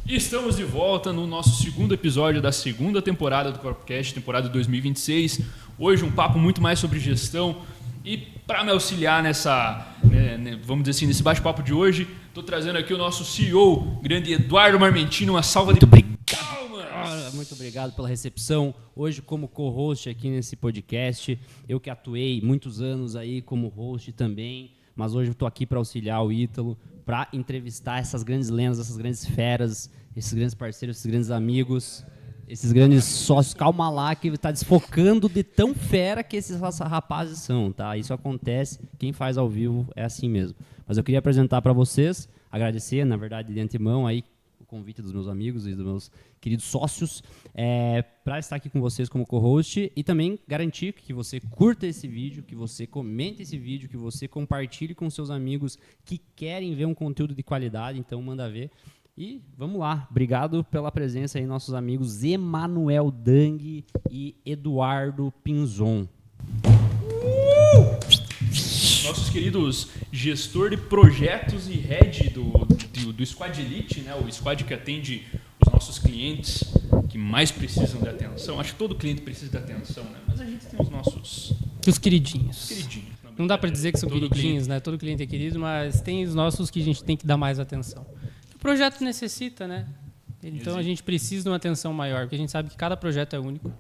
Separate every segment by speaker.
Speaker 1: E estamos de volta no nosso segundo episódio da segunda temporada do Cropcast, temporada 2026. Hoje um papo muito mais sobre gestão. E para me auxiliar nessa, vamos dizer assim, nesse bate-papo de hoje, estou trazendo aqui o nosso CEO, grande Eduardo Marmentino. Uma salva de palmas.
Speaker 2: Muito obrigado pela recepção. Hoje, como co-host aqui nesse podcast, eu que atuei muitos anos aí como host também, mas hoje eu estou aqui para auxiliar o Ítalo, para entrevistar essas grandes lendas, essas grandes feras, esses grandes parceiros, esses grandes amigos, esses grandes sócios. Calma lá, que está desfocando de tão fera que esses rapazes são, tá? Isso acontece, quem faz ao vivo é assim mesmo. Mas eu queria apresentar para vocês, agradecer, na verdade, de antemão aí, o convite dos meus amigos e dos meus queridos sócios para estar aqui com vocês como co-host e também garantir que você curta esse vídeo, que você comente esse vídeo, que você compartilhe com seus amigos que querem ver um conteúdo de qualidade, então manda ver. E vamos lá, obrigado pela presença aí, nossos amigos Emanuel Dang e Eduardo Pinzon.
Speaker 1: Nossos queridos gestor de projetos e head do Squad Elite, né? O squad que atende os nossos clientes que mais precisam de atenção. Acho que todo cliente precisa de atenção, né? Mas a gente tem os nossos...
Speaker 3: Os queridinhos. Não dá para dizer que são
Speaker 1: todo
Speaker 3: queridinhos, né? Todo cliente é querido, mas tem os nossos que a gente tem que dar mais atenção. O projeto necessita, né? Então a gente precisa de uma atenção maior, porque a gente sabe que cada projeto é único.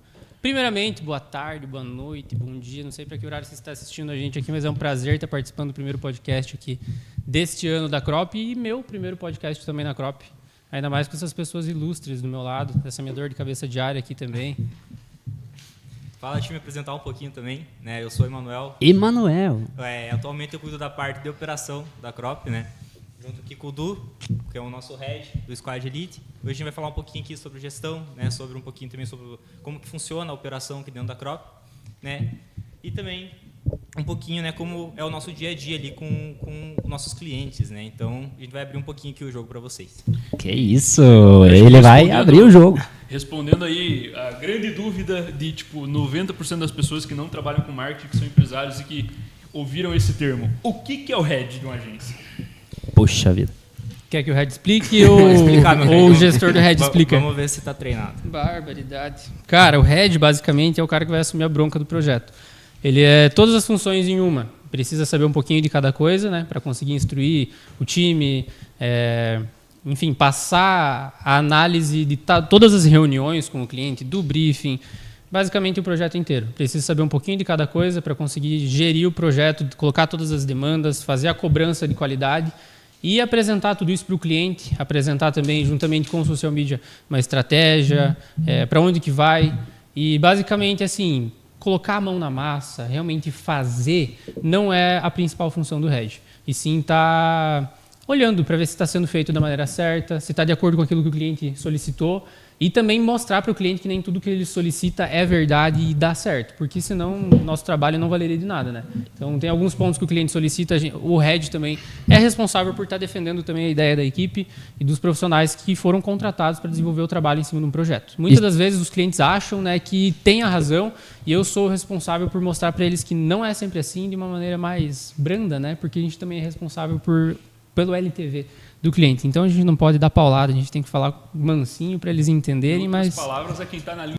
Speaker 3: Primeiramente, boa tarde, boa noite, bom dia. Não sei para que horário você está assistindo a gente aqui, mas é um prazer estar participando do primeiro podcast aqui deste ano da Crop e meu primeiro podcast também na Crop. Ainda mais com essas pessoas ilustres do meu lado, essa minha dor de cabeça diária aqui também.
Speaker 4: Fala, deixa eu me apresentar um pouquinho também, né? Eu sou o Emanuel. Atualmente eu cuido da parte de operação da Crop, né? Junto aqui com o Du, que é o nosso head do Squad Elite. Hoje a gente vai falar um pouquinho aqui sobre gestão, né? Sobre um pouquinho também sobre como que funciona a operação aqui dentro da Crop, né? E também um pouquinho, né, como é o nosso dia a dia ali com nossos clientes, né? Então a gente vai abrir um pouquinho aqui o jogo para vocês.
Speaker 2: Que isso! Ele vai abrir o jogo.
Speaker 1: Respondendo aí a grande dúvida de tipo 90% das pessoas que não trabalham com marketing, que são empresários e que ouviram esse termo. O que é o head de uma agência?
Speaker 2: Poxa vida.
Speaker 3: Quer que o head explique ou o gestor do head explica?
Speaker 4: Vamos ver se está treinado.
Speaker 3: Barbaridade. Cara, o head basicamente é o cara que vai assumir a bronca do projeto. Ele é todas as funções em uma. Precisa saber um pouquinho de cada coisa, né, para conseguir instruir o time, enfim, passar a análise de todas as reuniões com o cliente, do briefing, basicamente o projeto inteiro. Precisa saber um pouquinho de cada coisa para conseguir gerir o projeto, colocar todas as demandas, fazer a cobrança de qualidade e apresentar tudo isso para o cliente, apresentar também, juntamente com o social media, uma estratégia, para onde que vai. E basicamente, assim, colocar a mão na massa, realmente fazer, não é a principal função do head. E sim estar olhando para ver se está sendo feito da maneira certa, se está de acordo com aquilo que o cliente solicitou e também mostrar para o cliente que nem tudo que ele solicita é verdade e dá certo, porque senão o nosso trabalho não valeria de nada, né? Então tem alguns pontos que o cliente solicita, o head também é responsável por estar defendendo também a ideia da equipe e dos profissionais que foram contratados para desenvolver o trabalho em cima de um projeto. Muitas das vezes os clientes acham, né, que tem a razão e eu sou o responsável por mostrar para eles que não é sempre assim, de uma maneira mais branda, né? Porque a gente também é responsável pelo LTV do cliente. Então a gente não pode dar paulada, a gente tem que falar mansinho para eles entenderem, mas...
Speaker 1: As palavras é quem está na linha.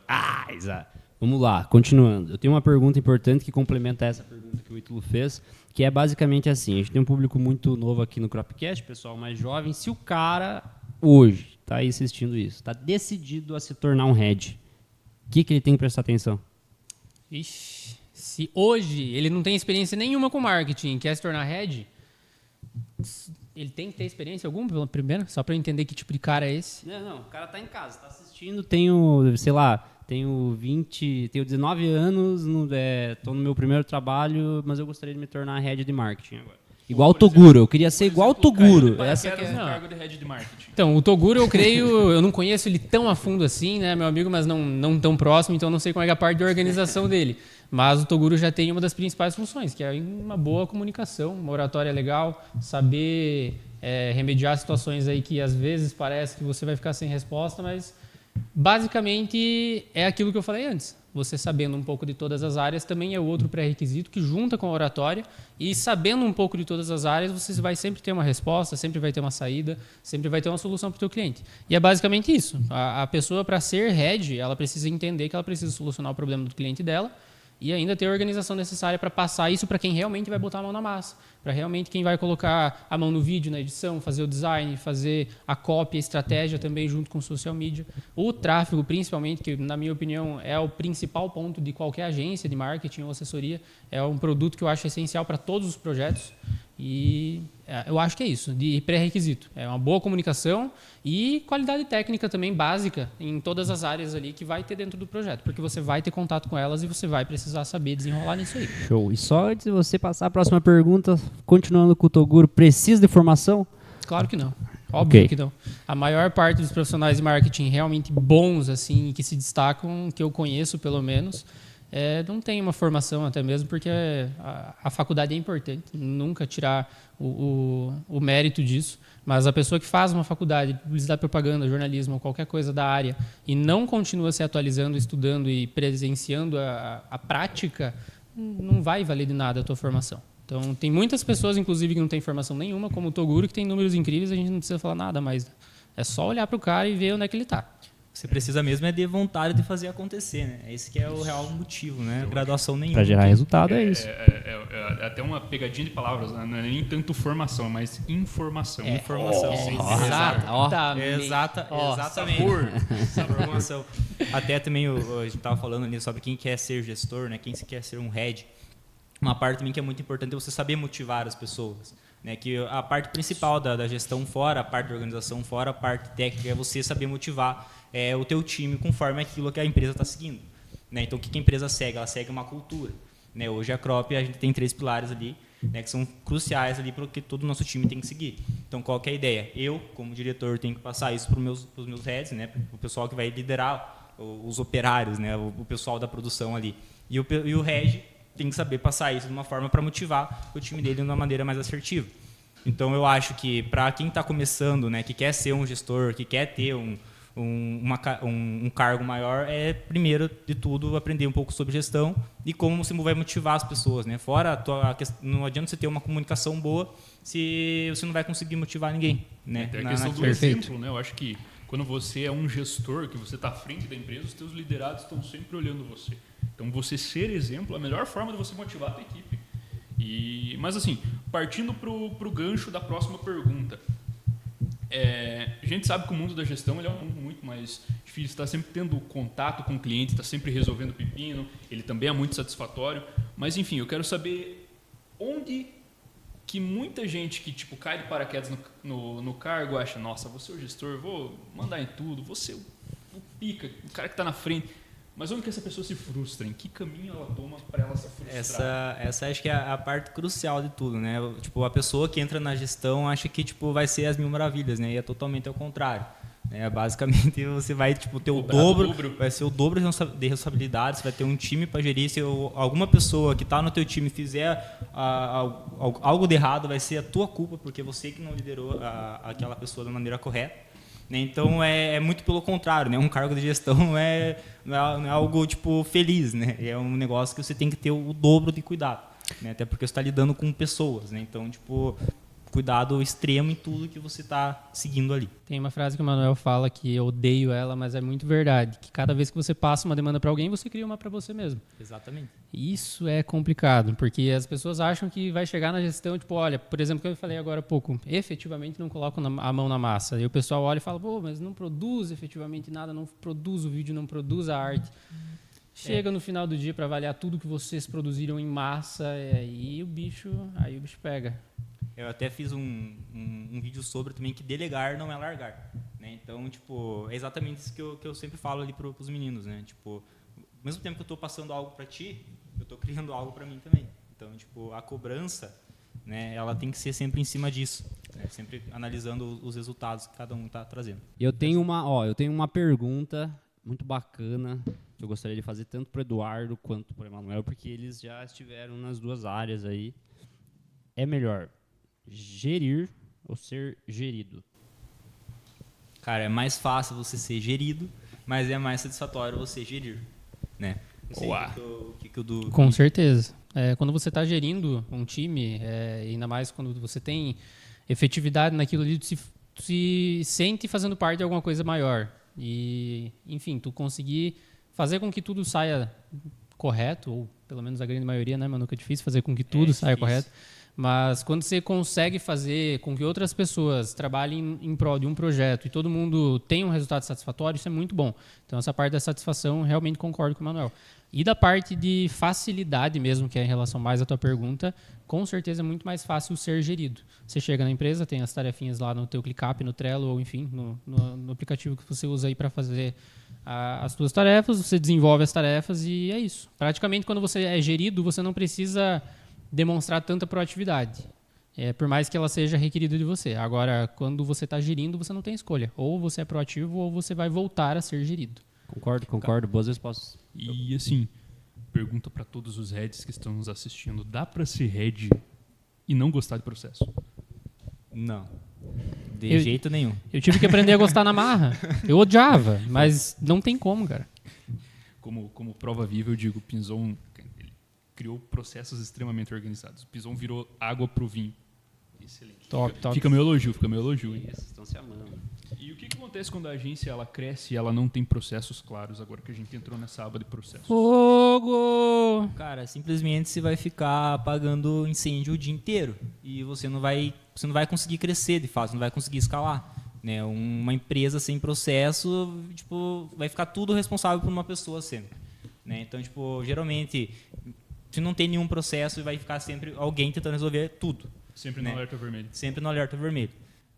Speaker 2: Exato. Vamos lá, continuando. Eu tenho uma pergunta importante que complementa essa pergunta que o Ítalo fez, que é basicamente assim, a gente tem um público muito novo aqui no Cropcast, pessoal mais jovem, se o cara hoje está aí assistindo isso, está decidido a se tornar um head, o que ele tem que prestar atenção?
Speaker 3: Ixi, se hoje ele não tem experiência nenhuma com marketing, quer se tornar head... Ele tem que ter experiência alguma, pela primeira? Só para eu entender que tipo de cara é esse?
Speaker 2: Não, o cara tá em casa, tá assistindo, tenho 19 anos, tô no meu primeiro trabalho, mas eu gostaria de me tornar head de marketing agora. Igual o Toguro, eu queria ser igual o Toguro.
Speaker 1: Essa que é o cargo de head de marketing.
Speaker 3: Então, o Toguro eu creio, eu não conheço ele tão a fundo assim, né, meu amigo, mas não tão próximo, então não sei como é a parte de organização dele. Mas o Toguro já tem uma das principais funções, que é uma boa comunicação, uma oratória legal, saber remediar situações aí que às vezes parece que você vai ficar sem resposta, mas basicamente é aquilo que eu falei antes. você sabendo um pouco de todas as áreas também é outro pré-requisito que junta com a oratória, e sabendo um pouco de todas as áreas, você vai sempre ter uma resposta, sempre vai ter uma saída, sempre vai ter uma solução para o teu cliente. E é basicamente isso. A pessoa, para ser head, ela precisa entender que ela precisa solucionar o problema do cliente dela e ainda ter a organização necessária para passar isso para quem realmente vai botar a mão na massa, para realmente quem vai colocar a mão no vídeo, na edição, fazer o design, fazer a cópia, a estratégia também junto com o social media. O tráfego, principalmente, que na minha opinião é o principal ponto de qualquer agência de marketing ou assessoria, é um produto que eu acho essencial para todos os projetos. E eu acho que é isso, de pré-requisito. É uma boa comunicação e qualidade técnica também básica em todas as áreas ali que vai ter dentro do projeto, porque você vai ter contato com elas e você vai precisar saber desenrolar nisso aí.
Speaker 2: Show. E só antes de você passar a próxima pergunta, continuando com o Toguro, precisa de formação?
Speaker 3: Claro que não. Óbvio que não. A maior parte dos profissionais de marketing realmente bons, assim, que se destacam, que eu conheço pelo menos, não tem uma formação, até mesmo porque a faculdade é importante, nunca tirar o mérito disso, mas a pessoa que faz uma faculdade de publicidade, propaganda, jornalismo ou qualquer coisa da área e não continua se atualizando, estudando e presenciando a prática, não vai valer de nada a tua formação. Então, tem muitas pessoas, inclusive, que não têm formação nenhuma, como o Toguro, que tem números incríveis, a gente não precisa falar nada mais. É só olhar para o cara e ver onde é que ele está.
Speaker 4: Você precisa mesmo de vontade de fazer acontecer, né? Esse que é o real motivo, né? Graduação nenhuma.
Speaker 2: Para gerar resultado é isso.
Speaker 1: É até uma pegadinha de palavras, né? Não é nem tanto formação, mas informação.
Speaker 4: Informação. Exatamente. Informação. Até também a gente estava falando ali sobre quem quer ser gestor, né? Quem quer ser um head. Uma parte também que é muito importante é você saber motivar as pessoas. Né, que a parte principal da gestão fora, a parte da organização fora, a parte técnica é você saber motivar o teu time conforme aquilo que a empresa está seguindo. Né? Então, o que a empresa segue? Ela segue uma cultura. Né? Hoje, a Crop, a gente tem 3 pilares ali, né, que são cruciais ali para o que todo o nosso time tem que seguir. Então, qual que é a ideia? Eu, como diretor, tenho que passar isso para os meus heads, né, para o pessoal que vai liderar os operários, né, o pessoal da produção ali. E o head tem que saber passar isso de uma forma para motivar o time dele de uma maneira mais assertiva. Então, eu acho que para quem está começando, né, que quer ser um gestor, que quer ter um cargo maior, primeiro de tudo, aprender um pouco sobre gestão e como você vai motivar as pessoas. Né? Fora, não adianta você ter uma comunicação boa se você não vai conseguir motivar ninguém. Né?
Speaker 1: Tem a questão do exemplo, né? Eu acho que quando você é um gestor, que você está à frente da empresa, os teus liderados estão sempre olhando você. Então, você ser exemplo é a melhor forma de você motivar a tua equipe. Mas, assim, partindo para o gancho da próxima pergunta. A gente sabe que o mundo da gestão ele é um mundo muito mais difícil, está sempre tendo contato com o cliente, está sempre resolvendo pepino, ele também é muito satisfatório. Mas, enfim, eu quero saber onde que muita gente que tipo, cai de paraquedas no cargo acha, nossa, vou ser o gestor, vou mandar em tudo, vou ser o pica, o cara que está na frente. Mas onde que essa pessoa se frustra? Em que caminho ela toma para ela se frustrar?
Speaker 4: Essa acho que é a parte crucial de tudo, né? Tipo, a pessoa que entra na gestão acha que tipo, vai ser as mil maravilhas, né? E é totalmente ao contrário. Basicamente, você vai tipo, ter o dobro, vai ser o dobro de responsabilidades, você vai ter um time para gerir. Se alguma pessoa que está no teu time fizer algo de errado, vai ser a tua culpa, porque você que não liderou aquela pessoa da maneira correta. Então, é muito pelo contrário, né? Um cargo de gestão não é algo tipo, feliz, né? É um negócio que você tem que ter o dobro de cuidado, né? Até porque você está lidando com pessoas, né? Então, tipo, cuidado extremo em tudo que você está seguindo ali.
Speaker 3: Tem uma frase que o Manuel fala que eu odeio ela, mas é muito verdade, que cada vez que você passa uma demanda para alguém, você cria uma para você mesmo.
Speaker 4: Exatamente.
Speaker 3: Isso é complicado, porque as pessoas acham que vai chegar na gestão, tipo, olha, por exemplo, que eu falei agora há pouco, efetivamente não colocam a mão na massa. E o pessoal olha e fala, pô, mas não produz efetivamente nada, não produz o vídeo, não produz a arte. Chega no final do dia para avaliar tudo que vocês produziram em massa, e aí o bicho pega.
Speaker 4: Eu até fiz um vídeo sobre também que delegar não é largar, né? Então, tipo, é exatamente isso que eu sempre falo ali para os meninos, né? Tipo, ao mesmo tempo que eu estou passando algo para ti, eu estou criando algo para mim também. Então, tipo, a cobrança, né? Ela tem que ser sempre em cima disso, né? Sempre analisando os resultados que cada um está trazendo.
Speaker 2: Eu tenho uma pergunta muito bacana que eu gostaria de fazer tanto para o Eduardo quanto para o Emanuel, porque eles já estiveram nas duas áreas aí. É melhor gerir ou ser gerido?
Speaker 4: Cara, é mais fácil você ser gerido, mas é mais satisfatório você gerir, né? Não sei o que o Du...
Speaker 3: Com certeza. Quando você está gerindo um time, ainda mais quando você tem efetividade naquilo ali, tu se sente fazendo parte de alguma coisa maior. E, enfim, tu conseguir fazer com que tudo saia correto, ou pelo menos a grande maioria, né, Manu, que é difícil fazer com que tudo saia correto. Mas quando você consegue fazer com que outras pessoas trabalhem em prol de um projeto e todo mundo tenha um resultado satisfatório, isso é muito bom. Então, essa parte da satisfação, realmente concordo com o Manuel. E da parte de facilidade mesmo, que é em relação mais à tua pergunta, com certeza é muito mais fácil ser gerido. Você chega na empresa, tem as tarefinhas lá no teu ClickUp, no Trello, ou enfim, no aplicativo que você usa aí para fazer as tuas tarefas, você desenvolve as tarefas e é isso. Praticamente, quando você é gerido, você não precisa demonstrar tanta proatividade, por mais que ela seja requerida de você. Agora, quando você está gerindo, você não tem escolha. Ou você é proativo ou você vai voltar a ser gerido.
Speaker 2: Concordo. Boas respostas.
Speaker 1: E assim, pergunta para todos os heads que estão nos assistindo. Dá para ser head e não gostar de processo?
Speaker 4: Não. De jeito nenhum.
Speaker 3: Eu tive que aprender a gostar na marra. Eu odiava, mas não tem como, cara.
Speaker 1: Como prova viva, eu digo, Pinzon criou processos extremamente organizados. O Pinzon virou água pro vinho. Excelente.
Speaker 3: Top.
Speaker 1: Fica meu elogio.
Speaker 2: Isso, estão se amando.
Speaker 1: E o que acontece quando a agência ela cresce e ela não tem processos claros, agora que a gente entrou nessa aba de processos?
Speaker 3: Fogo!
Speaker 4: Cara, simplesmente você vai ficar apagando incêndio o dia inteiro. E você não vai conseguir crescer, de fato, não vai conseguir escalar. Né? Uma empresa sem processo, vai ficar tudo responsável por uma pessoa sempre. Né? Então, geralmente, se não tem nenhum processo, vai ficar sempre alguém tentando resolver tudo.
Speaker 1: Sempre no alerta vermelho.
Speaker 4: Sempre no alerta vermelho.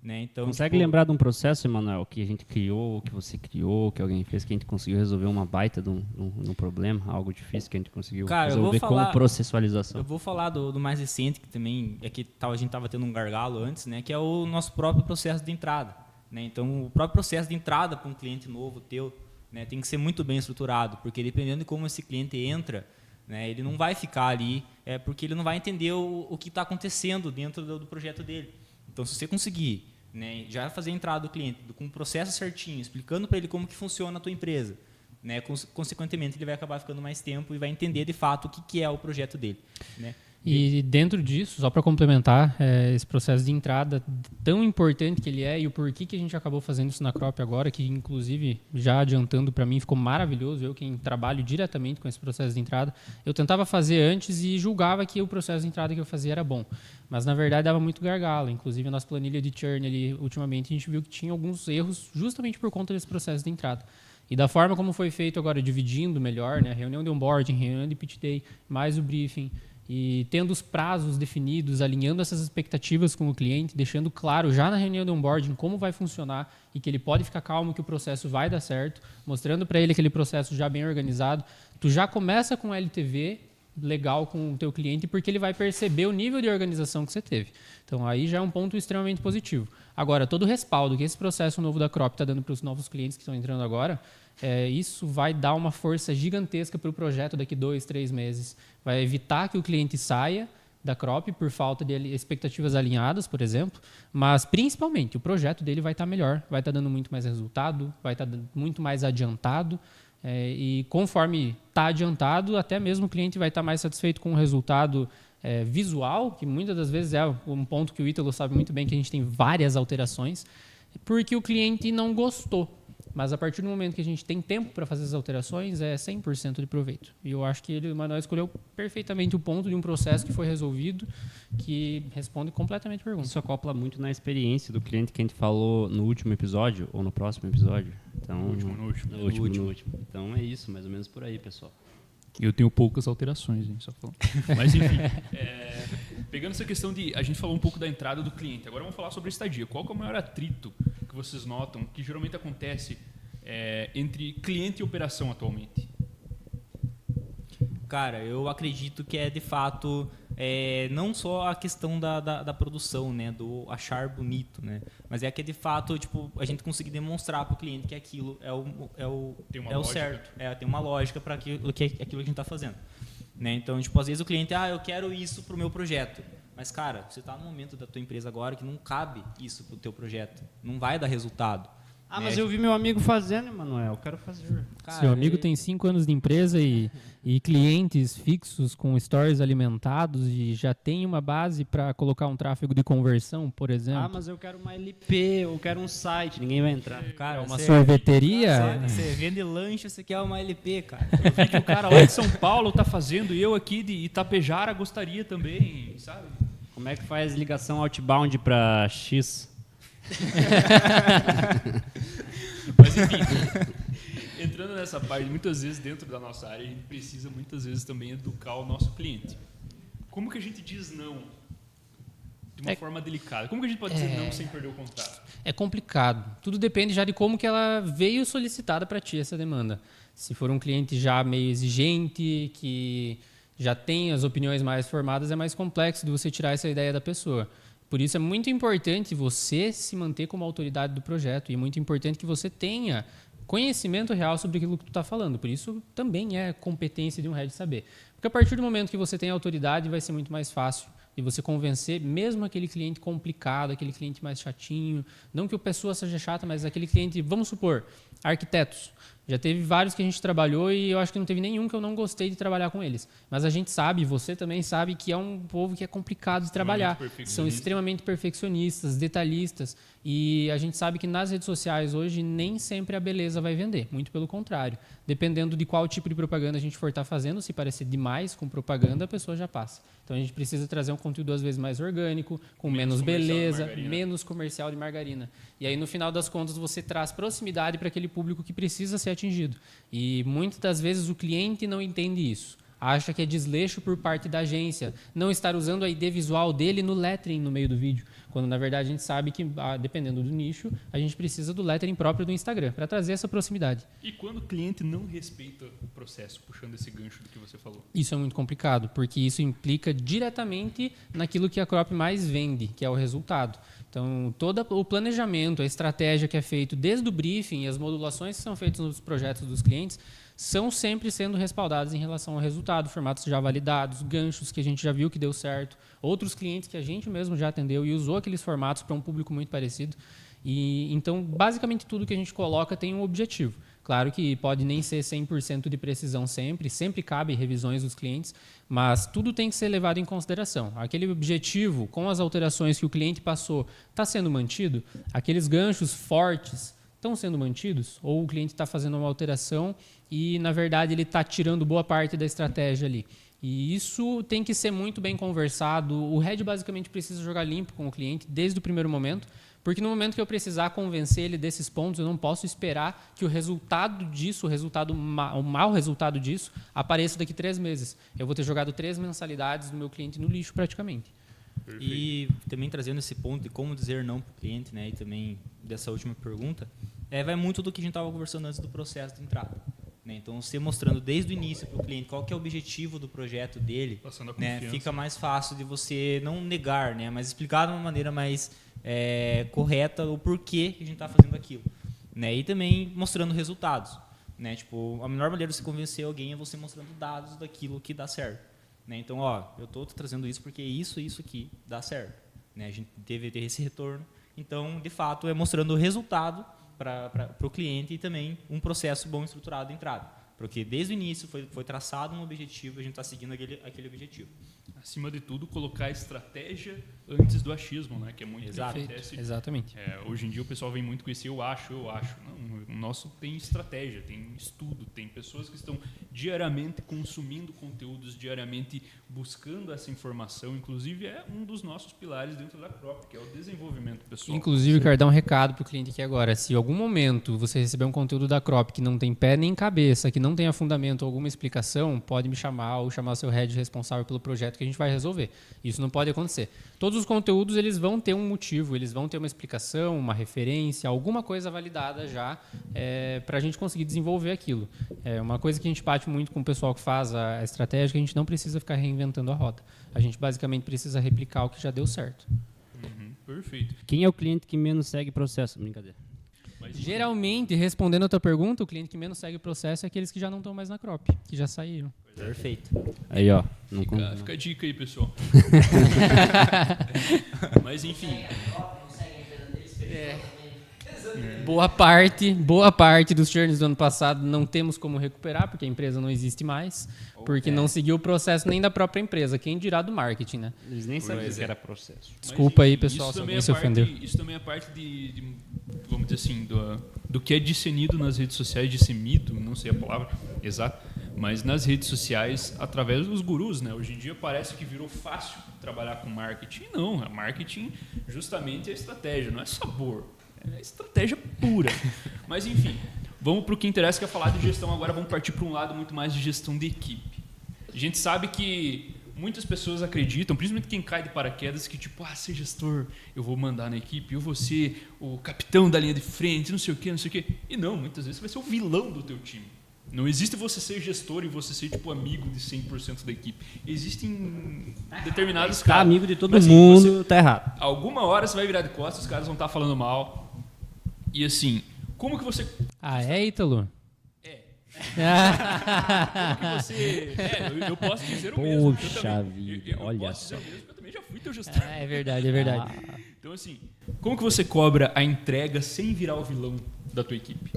Speaker 4: Né? Então,
Speaker 2: consegue lembrar de um processo, Emanuel, que a gente criou, que você criou, que alguém fez, que a gente conseguiu resolver uma baita de um problema, algo difícil que a gente conseguiu resolver com processualização?
Speaker 4: Eu vou falar do mais recente, que também é que a gente estava tendo um gargalo antes, né, que é o nosso próprio processo de entrada. Né? Então, o próprio processo de entrada para um cliente novo teu, né, tem que ser muito bem estruturado, porque dependendo de como esse cliente entra, né, ele não vai ficar ali, porque ele não vai entender o que está acontecendo dentro do projeto dele. Então, se você conseguir, né, já fazer a entrada do cliente com um processo certinho, explicando para ele como que funciona a tua empresa, né, consequentemente, ele vai acabar ficando mais tempo e vai entender, de fato, o que é o projeto dele. Né?
Speaker 3: E dentro disso, só para complementar, esse processo de entrada tão importante que ele é e o porquê que a gente acabou fazendo isso na Crop agora, que inclusive, já adiantando para mim, ficou maravilhoso. Eu, quem trabalho diretamente com esse processo de entrada, eu tentava fazer antes e julgava que o processo de entrada que eu fazia era bom. Mas, na verdade, dava muito gargalo. Inclusive, a nossa planilha de churn ali, ultimamente, a gente viu que tinha alguns erros justamente por conta desse processo de entrada. E da forma como foi feito agora, dividindo melhor, né, reunião de onboarding, reunião de pitch day, mais o briefing, e tendo os prazos definidos, alinhando essas expectativas com o cliente, deixando claro já na reunião de onboarding como vai funcionar e que ele pode ficar calmo que o processo vai dar certo, mostrando para ele aquele processo já bem organizado. Tu já começa com LTV legal com o teu cliente porque ele vai perceber o nível de organização que você teve. Então, aí já é um ponto extremamente positivo. Agora, todo o respaldo que esse processo novo da Crop está dando para os novos clientes que estão entrando agora, isso vai dar uma força gigantesca para o projeto daqui 2, 3 meses. Vai evitar que o cliente saia da Crop por falta de expectativas alinhadas, por exemplo, mas principalmente o projeto dele vai estar melhor, vai estar dando muito mais resultado, vai estar muito mais adiantado, e conforme está adiantado, até mesmo o cliente vai estar mais satisfeito com o resultado visual, que muitas das vezes é um ponto que o Ítalo sabe muito bem, que a gente tem várias alterações, porque o cliente não gostou. Mas a partir do momento que a gente tem tempo para fazer as alterações, é 100% de proveito. E eu acho que o Manuel escolheu perfeitamente o ponto de um processo que foi resolvido, que responde completamente a pergunta.
Speaker 2: Isso acopla muito na experiência do cliente que a gente falou no último episódio, ou no próximo episódio. Então, no último. Então é isso, mais ou menos por aí, pessoal.
Speaker 1: Eu tenho poucas alterações, hein, só falando. Mas enfim, pegando essa questão de... A gente falou um pouco da entrada do cliente, agora vamos falar sobre a estadia. Qual que é o maior atrito que vocês notam, que geralmente acontece entre cliente e operação atualmente?
Speaker 4: Cara, eu acredito que de fato, não só a questão da produção, né, do achar bonito, né, mas que de fato, a gente conseguir demonstrar para o cliente que aquilo é o certo, tem uma lógica para aquilo que a gente está fazendo. Né? Então, às vezes o cliente, eu quero isso para o meu projeto, mas, cara, você está no momento da tua empresa agora que não cabe isso para o teu projeto, não vai dar resultado.
Speaker 2: Mas eu vi meu amigo fazendo, Emanuel, eu quero fazer.
Speaker 3: Cara, seu amigo tem 5 anos de empresa e clientes fixos com stories alimentados e já tem uma base para colocar um tráfego de conversão, por exemplo.
Speaker 2: Mas eu quero uma LP, eu quero um site, ninguém vai entrar.
Speaker 3: Cara, uma sorveteria?
Speaker 4: Você vende lanche, você quer uma LP, cara.
Speaker 1: Eu vi que o cara lá de São Paulo tá fazendo e eu aqui de Itapejara gostaria também, sabe?
Speaker 2: Como é que faz ligação outbound para X?
Speaker 1: Mas enfim, entrando nessa parte, muitas vezes dentro da nossa área, a gente precisa muitas vezes também educar o nosso cliente. Como que a gente diz não de uma forma delicada? Como que a gente pode dizer não sem perder o contrato?
Speaker 3: É complicado. Tudo depende já de como que ela veio solicitada para ti, essa demanda. Se for um cliente já meio exigente, que já tem as opiniões mais formadas, é mais complexo de você tirar essa ideia da pessoa. Por isso é muito importante você se manter como autoridade do projeto e é muito importante que você tenha conhecimento real sobre aquilo que tu está falando. Por isso também é competência de um head saber. Porque a partir do momento que você tem autoridade, vai ser muito mais fácil de você convencer mesmo aquele cliente complicado, aquele cliente mais chatinho. Não que a pessoa seja chata, mas aquele cliente, vamos supor, arquitetos. Já teve vários que a gente trabalhou e eu acho que não teve nenhum que eu não gostei de trabalhar com eles. Mas a gente sabe, você também sabe, que é um povo que é complicado de trabalhar. São extremamente perfeccionistas, detalhistas. E a gente sabe que nas redes sociais hoje nem sempre a beleza vai vender. Muito pelo contrário. Dependendo de qual tipo de propaganda a gente for estar fazendo, se parecer demais com propaganda, a pessoa já passa. Então a gente precisa trazer um conteúdo às vezes mais orgânico, com menos beleza, menos comercial de margarina. E aí no final das contas você traz proximidade para aquele público que precisa ser atingido. E muitas das vezes o cliente não entende isso. Acha que é desleixo por parte da agência não estar usando a ID visual dele no lettering no meio do vídeo. Quando, na verdade, a gente sabe que, dependendo do nicho, a gente precisa do lettering próprio do Instagram para trazer essa proximidade.
Speaker 1: E quando o cliente não respeita o processo, puxando esse gancho do que você falou?
Speaker 3: Isso é muito complicado, porque isso implica diretamente naquilo que a Crop mais vende, que é o resultado. Então, todo o planejamento, a estratégia que é feito desde o briefing e as modulações que são feitas nos projetos dos clientes são sempre sendo respaldados em relação ao resultado, formatos já validados, ganchos que a gente já viu que deu certo, outros clientes que a gente mesmo já atendeu e usou aqueles formatos para um público muito parecido. E então, basicamente, tudo que a gente coloca tem um objetivo. Claro que pode nem ser 100% de precisão sempre cabe revisões dos clientes, mas tudo tem que ser levado em consideração. Aquele objetivo, com as alterações que o cliente passou, está sendo mantido? Aqueles ganchos fortes estão sendo mantidos? Ou o cliente está fazendo uma alteração e, na verdade, ele está tirando boa parte da estratégia ali? E isso tem que ser muito bem conversado. O head basicamente precisa jogar limpo com o cliente desde o primeiro momento, porque no momento que eu precisar convencer ele desses pontos, eu não posso esperar que o resultado disso, o mau resultado disso, apareça daqui 3 meses. Eu vou ter jogado 3 mensalidades do meu cliente no lixo praticamente.
Speaker 4: Perfeito. E também trazendo esse ponto de como dizer não para o cliente, né, e também dessa última pergunta, vai muito do que a gente estava conversando antes do processo de entrada. Né? Então, você mostrando desde o início para o cliente qual que é o objetivo do projeto dele, né, fica mais fácil de você não negar, né, mas explicar de uma maneira mais correta o porquê que a gente está fazendo aquilo. Né? E também mostrando resultados. Né? Tipo, a melhor maneira de você convencer alguém é você mostrando dados daquilo que dá certo. Né? Então, eu estou trazendo isso porque isso aqui dá certo. Né? A gente deve ter esse retorno. Então, de fato, é mostrando o resultado para o cliente e também um processo bom estruturado de entrada. Porque desde o início foi traçado um objetivo, a gente está seguindo aquele objetivo.
Speaker 1: Acima de tudo, colocar a estratégia antes do achismo, né? Que é muito
Speaker 3: acontece. Exatamente.
Speaker 1: Hoje em dia o pessoal vem muito com esse eu acho. Não, o nosso tem estratégia, tem estudo, tem pessoas que estão diariamente consumindo conteúdos, diariamente buscando essa informação. Inclusive, é um dos nossos pilares dentro da Crop, que é o desenvolvimento pessoal.
Speaker 3: Inclusive, quero dar um recado para o cliente aqui agora. Se em algum momento você receber um conteúdo da Crop que não tem pé nem cabeça, que não tenha fundamento ou alguma explicação, pode me chamar ou chamar seu head responsável pelo projeto que a gente vai resolver. Isso não pode acontecer. Todos os conteúdos eles vão ter um motivo, eles vão ter uma explicação, uma referência, alguma coisa validada já para a gente conseguir desenvolver aquilo. É uma coisa que a gente bate muito com o pessoal que faz a estratégia, que a gente não precisa ficar reinventando a roda. A gente basicamente precisa replicar o que já deu certo.
Speaker 1: Perfeito.
Speaker 2: Quem é o cliente que menos segue processo? Brincadeira.
Speaker 3: Geralmente, respondendo a tua pergunta, o cliente que menos segue o processo é aqueles que já não estão mais na Crop, que já saíram.
Speaker 4: Perfeito.
Speaker 2: Aí, ó.
Speaker 1: Fica a dica aí, pessoal. Mas, enfim.
Speaker 3: Boa parte dos churns do ano passado não temos como recuperar, porque a empresa não existe mais, porque não seguiu o processo nem da própria empresa, quem dirá do marketing, né?
Speaker 2: Eles nem sabiam que era processo.
Speaker 3: Desculpa aí, pessoal, se alguém se ofendeu.
Speaker 1: Isso também é parte de vamos dizer assim, do que é discernido nas redes sociais, dissemido, não sei a palavra exata, mas nas redes sociais, através dos gurus, né? Hoje em dia parece que virou fácil trabalhar com marketing. Não, a marketing justamente é estratégia, não é sabor. É estratégia pura. Mas, enfim, vamos para o que interessa, que é falar de gestão. Agora vamos partir para um lado muito mais de gestão de equipe. A gente sabe que muitas pessoas acreditam, principalmente quem cai de paraquedas, que tipo, ser gestor, eu vou mandar na equipe, eu vou ser o capitão da linha de frente, não sei o quê, não sei o quê. E não, muitas vezes você vai ser o vilão do teu time. Não existe você ser gestor e você ser tipo amigo de 100% da equipe. Existem determinados casos.
Speaker 2: Amigo de todo mundo, tá errado.
Speaker 1: Alguma hora você vai virar de costas, os caras vão estar falando mal. E assim, como que você...
Speaker 3: Ítalo?
Speaker 1: Como que você... eu posso dizer o mesmo.
Speaker 2: Poxa vida,
Speaker 1: eu
Speaker 2: olha
Speaker 1: posso
Speaker 2: só.
Speaker 1: dizer o mesmo, porque eu também já fui teu gestor.
Speaker 3: É verdade, é verdade.
Speaker 1: Então assim, como que você cobra a entrega sem virar o vilão da tua equipe?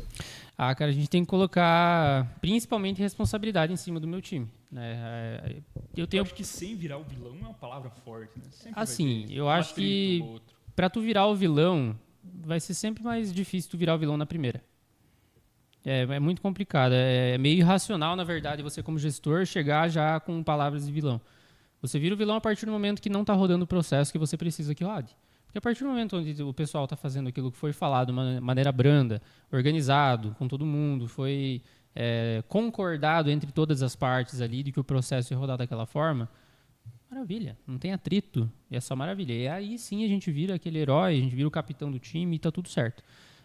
Speaker 3: Cara, a gente tem que colocar principalmente responsabilidade em cima do meu time, né? Eu
Speaker 1: acho que sem virar o vilão é uma palavra forte, né?
Speaker 3: Assim, eu acho que para tu virar o vilão, vai ser sempre mais difícil tu virar o vilão na primeira. É muito complicado, é meio irracional, na verdade, você como gestor chegar já com palavras de vilão. Você vira o vilão a partir do momento que não está rodando o processo que você precisa que rode. Porque a partir do momento onde o pessoal está fazendo aquilo que foi falado de uma maneira branda, organizado, com todo mundo, foi concordado entre todas as partes ali de que o processo ia rodar daquela forma, maravilha, não tem atrito, é só maravilha. E aí sim a gente vira aquele herói, a gente vira o capitão do time e está tudo certo.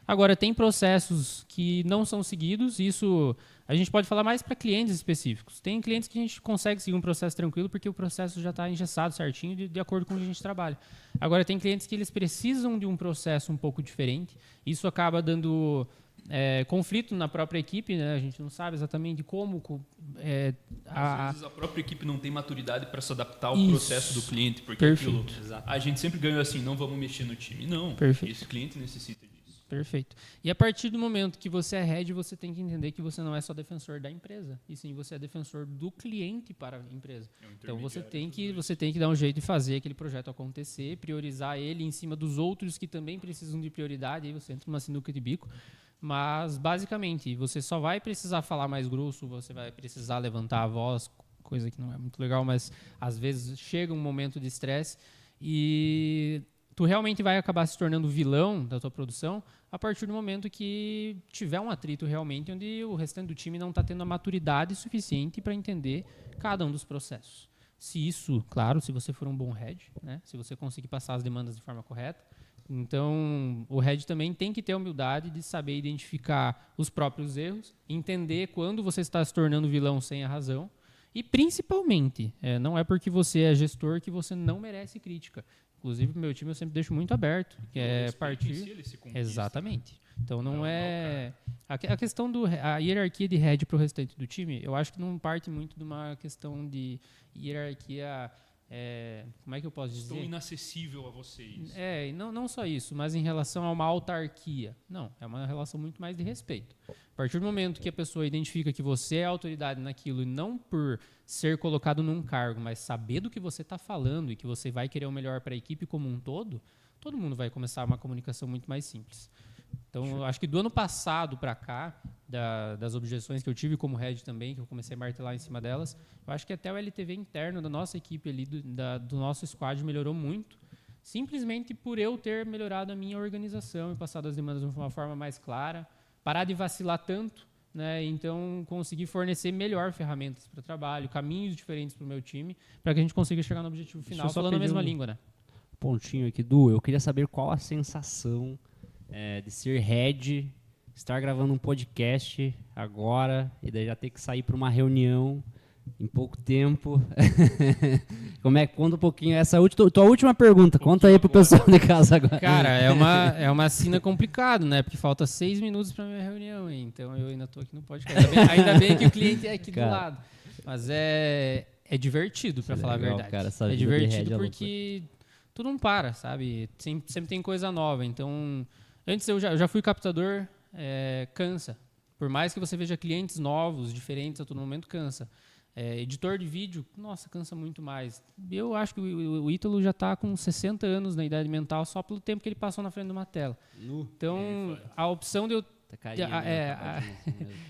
Speaker 3: Agora, tem processos que não são seguidos, isso a gente pode falar mais para clientes específicos. Tem clientes que a gente consegue seguir um processo tranquilo porque o processo já está engessado certinho de acordo com o que a gente trabalha. Agora, tem clientes que eles precisam de um processo um pouco diferente, isso acaba dando conflito na própria equipe, né? A gente não sabe exatamente como...
Speaker 1: Às vezes a própria equipe não tem maturidade para se adaptar ao processo do cliente, porque aquilo, a gente sempre ganhou assim, não vamos mexer no time. Não, esse cliente necessita disso.
Speaker 3: Perfeito. E a partir do momento que você é head, você tem que entender que você não é só defensor da empresa, e sim você é defensor do cliente para a empresa. Então você tem que dar um jeito de fazer aquele projeto acontecer, priorizar ele em cima dos outros que também precisam de prioridade, aí você entra numa sinuca de bico. Mas, basicamente, você só vai precisar falar mais grosso, você vai precisar levantar a voz, coisa que não é muito legal, mas às vezes chega um momento de estresse e tu realmente vai acabar se tornando vilão da tua produção a partir do momento que tiver um atrito realmente onde o restante do time não está tendo a maturidade suficiente para entender cada um dos processos. Se isso, claro, se você for um bom head, né? Se você conseguir passar as demandas de forma correta, então o head também tem que ter a humildade de saber identificar os próprios erros, entender quando você está se tornando vilão sem a razão e, principalmente, não é porque você é gestor que você não merece crítica. Inclusive, pro meu time eu sempre deixo muito aberto, que é partir... Exatamente. Então, não é... A questão a hierarquia de head para o restante do time, eu acho que não parte muito de uma questão de hierarquia... como é que eu posso dizer?
Speaker 1: Estou inacessível a vocês.
Speaker 3: E não só isso, mas em relação a uma autarquia. Não, é uma relação muito mais de respeito. A partir do momento que a pessoa identifica que você é autoridade naquilo e não por ser colocado num cargo, mas saber do que você está falando e que você vai querer o melhor para a equipe como um todo mundo vai começar uma comunicação muito mais simples. Então, eu acho que do ano passado para cá, das objeções que eu tive como head também, que eu comecei a martelar em cima delas, eu acho que até o LTV interno da nossa equipe ali, do nosso squad, melhorou muito, simplesmente por eu ter melhorado a minha organização e passado as demandas de uma forma mais clara, parar de vacilar tanto, né? Então conseguir fornecer melhor ferramentas para o trabalho, caminhos diferentes para o meu time, para que a gente consiga chegar no objetivo final falando a mesma língua, né?
Speaker 2: Pontinho aqui, Du, eu queria saber qual a sensação de ser head, estar gravando um podcast agora e daí já ter que sair para uma reunião em pouco tempo. Conta um pouquinho essa tua última pergunta. Conta aí pro pessoal de casa agora.
Speaker 3: Cara, é uma cena complicada, né? Porque falta 6 minutos para minha reunião, hein? Então eu ainda tô aqui no podcast. Ainda bem que o cliente é aqui do lado. Mas é divertido, para falar a verdade.
Speaker 2: Cara,
Speaker 3: é divertido porque tu não para, sabe? Sempre tem coisa nova. Então Antes eu já fui captador, cansa. Por mais que você veja clientes novos, diferentes a todo momento, cansa. Editor de vídeo, nossa, cansa muito mais. Eu acho que o Ítalo já está com 60 anos na idade mental só pelo tempo que ele passou na frente de uma tela. Então, a opção de eu...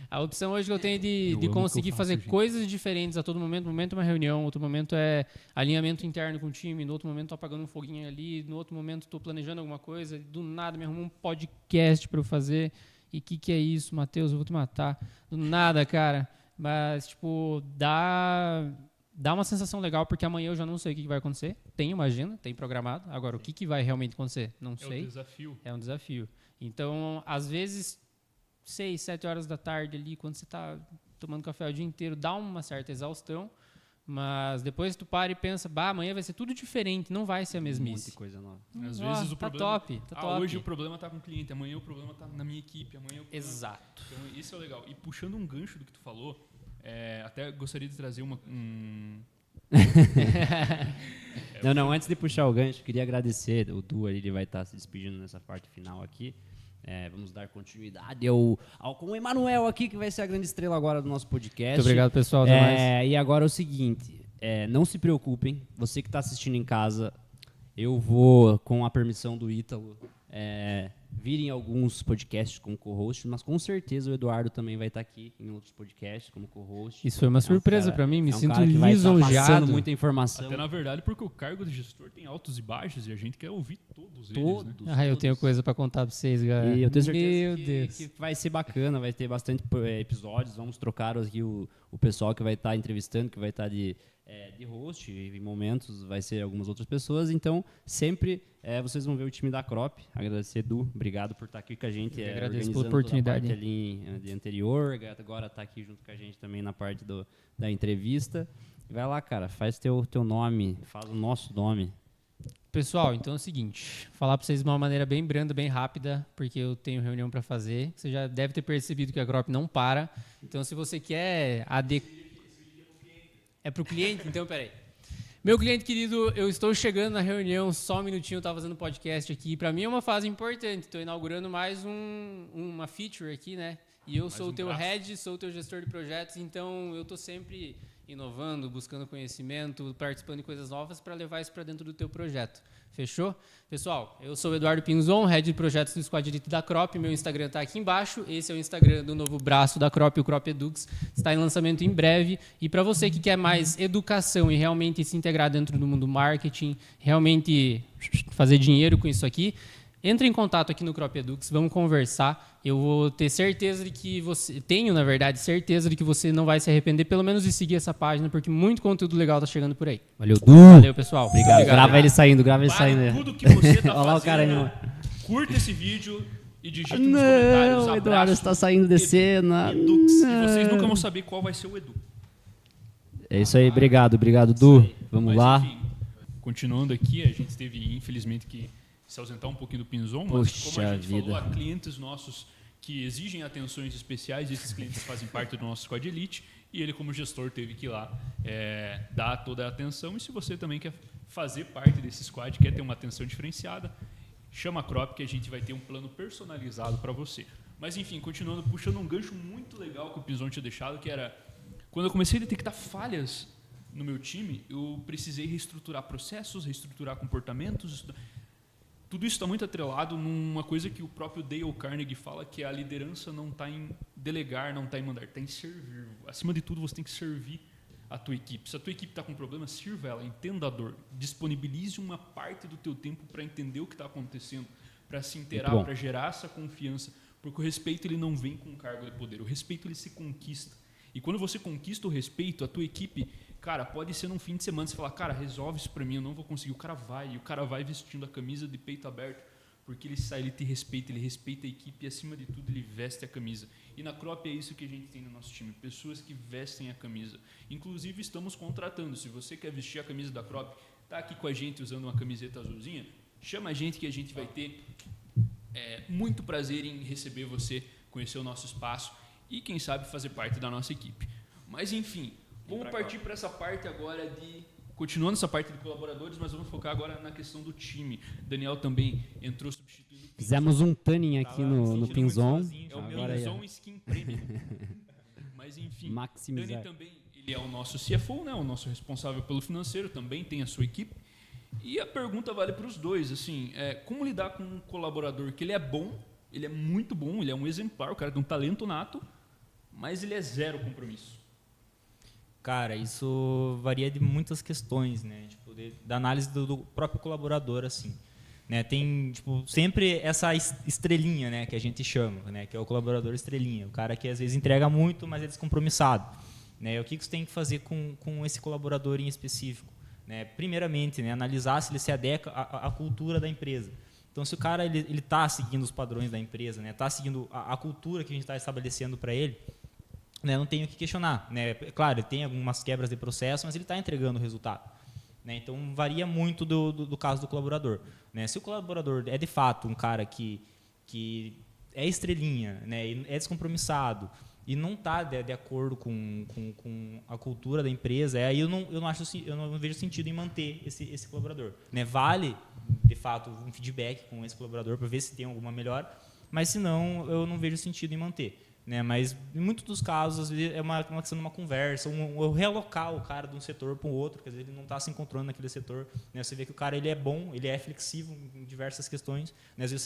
Speaker 3: A opção hoje que eu tenho de conseguir fazer coisas diferentes a todo momento. Um momento é uma reunião, outro momento é alinhamento interno com o time, no outro momento estou apagando um foguinho ali, no outro momento estou planejando alguma coisa, do nada me arrumo um podcast para eu fazer. E que é isso, Matheus? Eu vou te matar. Do nada, cara. Mas, tipo, dá uma sensação legal, porque amanhã eu já não sei o que vai acontecer. Tem uma agenda, tem programado. Agora, o que vai realmente acontecer? Não sei.
Speaker 1: É um desafio.
Speaker 3: É um desafio. Então, às vezes, 6, 7 horas da tarde ali, quando você está tomando café o dia inteiro, dá uma certa exaustão. Mas depois tu para e pensa, amanhã vai ser tudo diferente, não vai ser a mesmice.
Speaker 2: Um monte de coisa nova.
Speaker 1: Às vezes o problema...
Speaker 3: Tá top.
Speaker 1: Hoje o problema tá com o cliente, amanhã o problema tá na minha equipe, amanhã o problema...
Speaker 3: Exato.
Speaker 1: Então isso é legal. E puxando um gancho do que tu falou, até gostaria de trazer
Speaker 2: Não, antes de puxar o gancho, queria agradecer, o Du ele vai estar se despedindo nessa parte final aqui. Vamos dar continuidade com o Emanuel aqui, que vai ser a grande estrela agora do nosso podcast.
Speaker 3: Muito obrigado, pessoal.
Speaker 2: E agora é o seguinte, não se preocupem, você que está assistindo em casa, eu vou, com a permissão do Ítalo, vir em alguns podcasts como co-host, mas com certeza o Eduardo também vai estar aqui em outros podcasts como co-host.
Speaker 3: Isso foi uma surpresa para mim, me sinto
Speaker 2: lisonjeado.
Speaker 3: passando
Speaker 2: muita informação.
Speaker 1: Até na verdade, porque o cargo de gestor tem altos e baixos e a gente quer ouvir todos eles, né?
Speaker 3: Eu tenho coisa para contar para vocês, galera.
Speaker 2: E eu tenho certeza que vai ser bacana, vai ter bastante episódios, vamos trocar aqui o pessoal que vai estar entrevistando, que vai estar de host, e em momentos vai ser algumas outras pessoas, então sempre vocês vão ver o time da Crop. Agradecer, Edu, obrigado por estar aqui com a gente.
Speaker 3: Agradeço pela oportunidade.
Speaker 2: Toda a parte ali de anterior, agora está aqui junto com a gente também na parte da entrevista. Vai lá, cara, faz teu nome, faz o nosso nome.
Speaker 3: Pessoal, então é o seguinte, falar para vocês de uma maneira bem branda, bem rápida, porque eu tenho reunião para fazer. Você já deve ter percebido que a Crop não para, então se você quer É para o cliente? Então, peraí. Meu cliente querido, eu estou chegando na reunião, só um minutinho, eu estava fazendo podcast aqui. Para mim é uma fase importante, estou inaugurando mais uma feature aqui, né? E eu sou o teu head, sou o teu gestor de projetos, então eu estou sempre inovando, buscando conhecimento, participando de coisas novas para levar isso para dentro do teu projeto. Fechou? Pessoal, eu sou o Eduardo Pinzon, head de projetos do Squad Elite da Crop. Meu Instagram está aqui embaixo. Esse é o Instagram do novo braço da Crop, o Crop Edux. Está em lançamento em breve. E para você que quer mais educação e realmente se integrar dentro do mundo marketing, realmente fazer dinheiro com isso aqui, entre em contato aqui no Crop Edux, vamos conversar. Eu vou ter certeza de que certeza de que você não vai se arrepender, pelo menos de seguir essa página, porque muito conteúdo legal tá chegando por aí.
Speaker 2: Valeu, Du.
Speaker 3: Valeu, pessoal.
Speaker 2: Obrigado. Grava ele saindo.
Speaker 1: Tudo que você tá
Speaker 2: Olha lá o cara aí,
Speaker 1: curta esse vídeo e digita nos comentários.
Speaker 2: Não, Eduardo está saindo de cena.
Speaker 1: Edux. E vocês nunca vão saber qual vai ser o Edu.
Speaker 2: É isso aí, obrigado, Du. Vamos lá.
Speaker 1: Enfim, continuando aqui, a gente teve, infelizmente, que se ausentar um pouquinho do Pinzon, mas como a gente falou, há clientes nossos que exigem atenções especiais, e esses clientes fazem parte do nosso Squad Elite, e ele como gestor teve que ir lá dar toda a atenção. E se você também quer fazer parte desse squad, quer ter uma atenção diferenciada, chama a Crop que a gente vai ter um plano personalizado para você. Mas enfim, continuando, puxando um gancho muito legal que o Pinzon tinha deixado, que era, quando eu comecei a detectar falhas no meu time, eu precisei reestruturar processos, reestruturar comportamentos. Tudo isso está muito atrelado numa coisa que o próprio Dale Carnegie fala, que a liderança não está em delegar, não está em mandar, está em servir. Acima de tudo, você tem que servir a tua equipe. Se a tua equipe está com problema, sirva ela, entenda a dor, disponibilize uma parte do teu tempo para entender o que está acontecendo, para se inteirar, para gerar essa confiança, porque o respeito ele não vem com cargo de poder, o respeito ele se conquista. E quando você conquista o respeito, a tua equipe, cara, pode ser num fim de semana, você fala, cara, resolve isso pra mim, eu não vou conseguir. O cara vai vestindo a camisa de peito aberto, porque ele te respeita, ele respeita a equipe e, acima de tudo, ele veste a camisa. E na Crop é isso que a gente tem no nosso time, pessoas que vestem a camisa. Inclusive, estamos contratando, se você quer vestir a camisa da Crop, tá aqui com a gente usando uma camiseta azulzinha, chama a gente que a gente vai ter muito prazer em receber você, conhecer o nosso espaço e, quem sabe, fazer parte da nossa equipe. Mas, enfim, vamos partir para essa parte agora continuando essa parte de colaboradores, mas vamos focar agora na questão do time. Daniel também entrou substituindo o
Speaker 2: Fizemos um tanning aqui no Pinzon.
Speaker 1: É o meu Pinzon Skin Premium. Mas enfim,
Speaker 2: maximizar.
Speaker 1: Dani também, ele é o nosso CFO, né? O nosso responsável pelo financeiro, também tem a sua equipe. E a pergunta vale para os dois, assim, como lidar com um colaborador que ele é bom, ele é muito bom, ele é um exemplar, o cara tem um talento nato, mas ele é zero compromisso.
Speaker 4: Cara, isso varia de muitas questões, né? Tipo, da análise do próprio colaborador, assim. Né? Tem, tipo, sempre essa estrelinha, né, que a gente chama, né, que é o colaborador estrelinha, o cara que às vezes entrega muito, mas é descompromissado. Né? O que você tem que fazer com esse colaborador em específico? Né? Primeiramente, né, analisar se ele se adequa à cultura da empresa. Então, se o cara ele está seguindo os padrões da empresa, né, está seguindo a cultura que a gente está estabelecendo para ele, né, não tem o que questionar. Né? Claro, ele tem algumas quebras de processo, mas ele está entregando o resultado. Né? Então, varia muito do caso do colaborador. Né? Se o colaborador é, de fato, um cara que é estrelinha, né, e é descompromissado e não está de acordo com a cultura da empresa, aí eu não vejo sentido em manter esse colaborador. Né? Vale, de fato, um feedback com esse colaborador para ver se tem alguma melhora, mas, se não, eu não vejo sentido em manter. Né, mas em muitos dos casos, às vezes, é uma questão de uma conversa, ou realocar o cara de um setor para o outro, porque às vezes ele não está se encontrando naquele setor. Né, você vê que o cara ele é bom, ele é flexível em diversas questões. Né, às vezes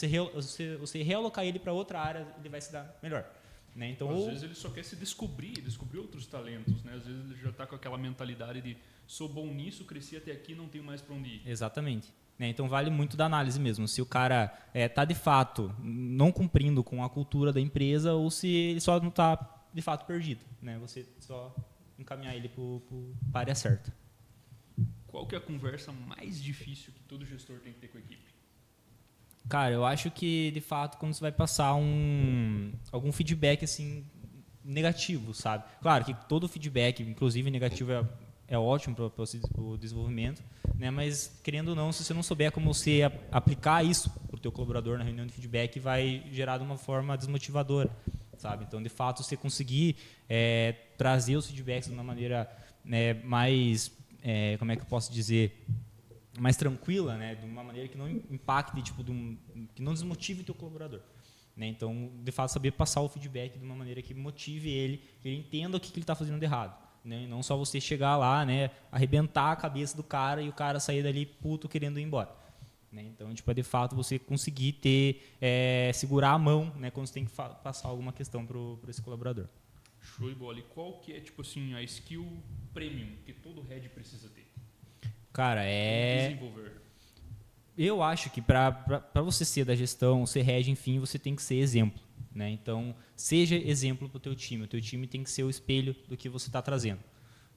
Speaker 4: você realocar ele para outra área, ele vai se dar melhor. Né, então,
Speaker 1: às vezes ele só quer se descobrir outros talentos. Né? Às vezes ele já está com aquela mentalidade de sou bom nisso, cresci até aqui, não tenho mais para onde ir.
Speaker 4: Exatamente. Então, vale muito da análise mesmo. Se o cara está, de fato, não cumprindo com a cultura da empresa ou se ele só não está, de fato, perdido. Né? Você só encaminhar ele para a área certa.
Speaker 1: Qual que é a conversa mais difícil que todo gestor tem que ter com a equipe?
Speaker 4: Cara, eu acho que, de fato, quando você vai passar algum feedback assim, negativo, sabe? Claro que todo feedback, inclusive negativo, é ótimo para o desenvolvimento, né? Mas, querendo ou não, se você não souber como você aplicar isso para o teu colaborador na reunião de feedback, vai gerar de uma forma desmotivadora, sabe? Então, de fato, você conseguir trazer os feedbacks de uma maneira mais, como é que eu posso dizer, mais tranquila, né? De uma maneira que não impacte, tipo, que não desmotive o teu colaborador. Né? Então, de fato, saber passar o feedback de uma maneira que motive ele, que ele entenda o que ele está fazendo de errado. Né? Não só você chegar lá, né, arrebentar a cabeça do cara e o cara sair dali puto querendo ir embora. Né? Então, tipo, de fato, você conseguir segurar a mão, né, quando você tem que passar alguma questão para esse colaborador.
Speaker 1: Show de bola. E qual que é, tipo assim, a skill premium que todo head precisa ter?
Speaker 4: Cara,
Speaker 1: desenvolver.
Speaker 4: Eu acho que para você ser da gestão, ser head, enfim, você tem que ser exemplo. Né? Então, seja exemplo para o teu time. O teu time tem que ser o espelho do que você está trazendo.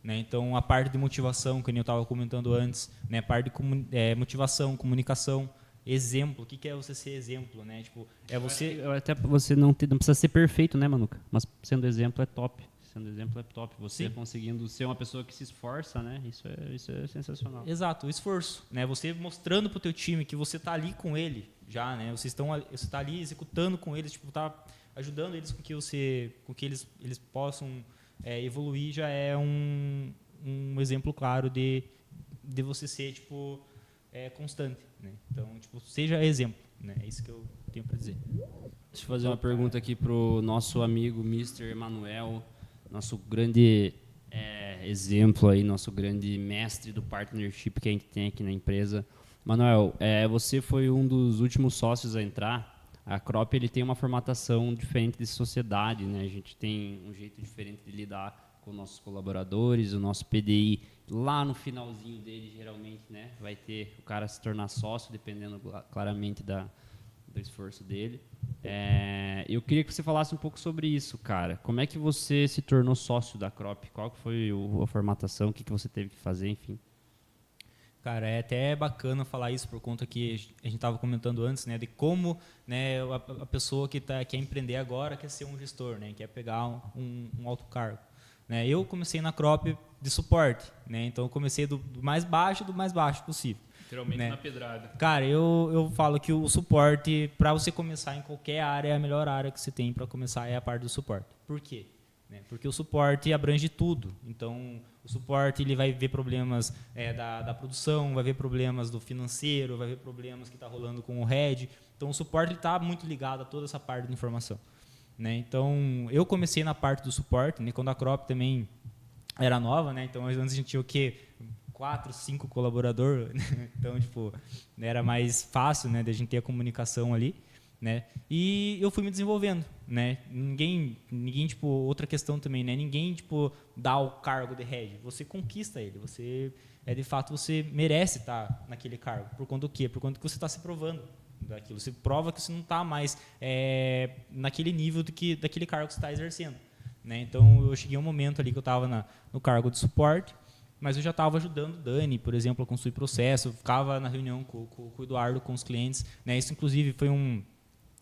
Speaker 4: Né? Então, a parte de motivação, que eu estava comentando antes, né? A parte de motivação, comunicação, exemplo. O que é você ser exemplo? Né? Tipo, você...
Speaker 2: Até você não precisa ser perfeito, né, Manuca? Mas sendo exemplo é top. Sendo exemplo é top. Você conseguindo ser uma pessoa que se esforça, né? Isso é sensacional.
Speaker 4: Exato, o esforço. Né? Você mostrando para o teu time que você está ali com ele já, né? Você está ali executando com eles, tipo, tá ajudando eles com que eles possam evoluir, já é um exemplo claro de você ser, tipo, constante. Né? Então, tipo, seja exemplo. Né? É isso que eu tenho para dizer.
Speaker 2: Deixa eu fazer uma pergunta aqui pro nosso amigo Mr. Emanuel, nosso grande exemplo aí, nosso grande mestre do partnership que a gente tem aqui na empresa. Manuel, você foi um dos últimos sócios a entrar. A Crop ele tem uma formatação diferente de sociedade, né? A gente tem um jeito diferente de lidar com nossos colaboradores, o nosso PDI lá no finalzinho dele, geralmente, né? Vai ter o cara se tornar sócio, dependendo claramente do esforço dele. Eu queria que você falasse um pouco sobre isso, cara. Como é que você se tornou sócio da Crop? Qual que foi a formatação? O que você teve que fazer, enfim?
Speaker 4: Cara, é até bacana falar isso por conta que a gente estava comentando antes, né, de como, né, a pessoa que quer empreender agora quer ser um gestor, né, quer pegar um alto cargo. Né. Eu comecei na Crop de suporte, né, então eu comecei do mais baixo possível.
Speaker 1: Literalmente,
Speaker 4: né.
Speaker 1: Na pedrada.
Speaker 4: Cara, eu falo que o suporte, para você começar em qualquer área, é a melhor área que você tem para começar é a parte do suporte. Por quê? Porque o suporte abrange tudo. Então, o suporte ele vai ver problemas da produção, vai ver problemas do financeiro, vai ver problemas que está rolando com o head. Então, o suporte está muito ligado a toda essa parte de informação. Né? Então, eu comecei na parte do suporte, né? Quando a Crop também era nova, né? Então, antes a gente tinha o quê? 4, 5 colaboradores. Então, tipo, era mais fácil, né, de a gente ter a comunicação ali. Né? E eu fui me desenvolvendo, né? Ninguém, tipo, outra questão também, né? Ninguém, tipo, dá o cargo de head. Você conquista ele. De fato, você merece estar naquele cargo. Por conta do quê? Por conta que você está se provando daquilo. Você prova que você não está mais naquele nível daquele cargo que você está exercendo, né? Então, eu cheguei a um momento ali que eu estava no cargo de suporte, mas eu já estava ajudando o Dani, por exemplo, a construir processo. Eu ficava na reunião com o Eduardo, com os clientes, né? Isso, inclusive, foi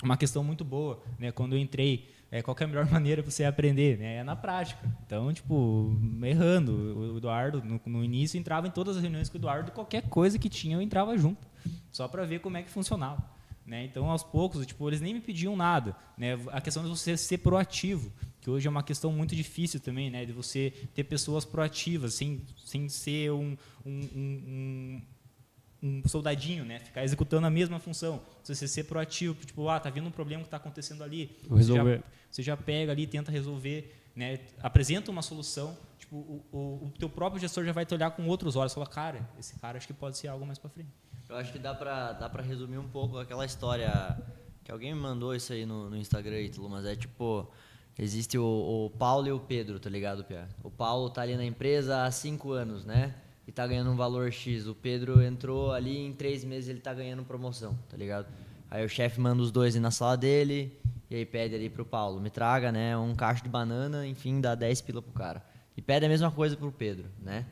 Speaker 4: uma questão muito boa, né? Quando eu entrei, qual que é a melhor maneira para você aprender? Né? É na prática. Então, tipo, errando. O Eduardo, no início, entrava em todas as reuniões com o Eduardo, qualquer coisa que tinha, eu entrava junto, só para ver como é que funcionava. Né? Então, aos poucos, tipo, eles nem me pediam nada. Né? A questão de você ser proativo, que hoje é uma questão muito difícil também, né? De você ter pessoas proativas, sem ser um soldadinho, né? Ficar executando a mesma função. Você ser proativo, tipo, tá vindo um problema que está acontecendo ali. Você já pega ali, tenta resolver, né? Apresenta uma solução. Tipo, o teu próprio gestor já vai te olhar com outros olhos. Fala, cara, esse cara acho que pode ser algo mais para frente.
Speaker 5: Eu acho que dá pra resumir um pouco aquela história que alguém me mandou isso aí no Instagram, Ítalo, mas é tipo, existe o Paulo e o Pedro, tá ligado, Pia? O Paulo tá ali na empresa há 5 anos, né? E tá ganhando um valor X. O Pedro entrou ali, em 3 meses ele tá ganhando promoção, tá ligado? Aí o chefe manda os dois ir na sala dele e aí pede ali pro Paulo, me traga, né, um cacho de banana, enfim, dá 10 pila pro cara. E pede a mesma coisa pro Pedro, né?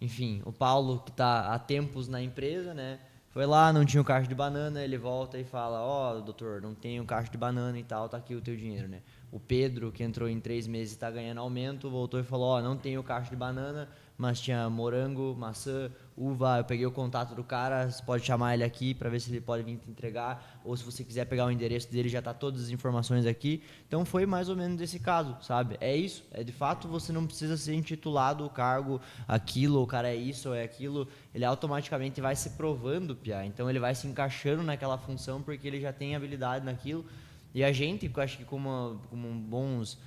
Speaker 5: Enfim, o Paulo, que tá há tempos na empresa, né, foi lá, não tinha o cacho de banana, ele volta e fala, doutor, não tem o cacho de banana e tal, tá aqui o teu dinheiro, né? O Pedro, que entrou em 3 meses e tá ganhando aumento, voltou e falou, não tem o cacho de banana, mas tinha morango, maçã, uva, eu peguei o contato do cara, você pode chamar ele aqui para ver se ele pode vir te entregar, ou se você quiser pegar o endereço dele, já tá todas as informações aqui. Então foi mais ou menos desse caso, sabe? É isso, de fato você não precisa ser intitulado o cargo, aquilo, o cara é isso ou é aquilo, ele automaticamente vai se provando, Pia, então ele vai se encaixando naquela função porque ele já tem habilidade naquilo, e a gente, eu acho que como bons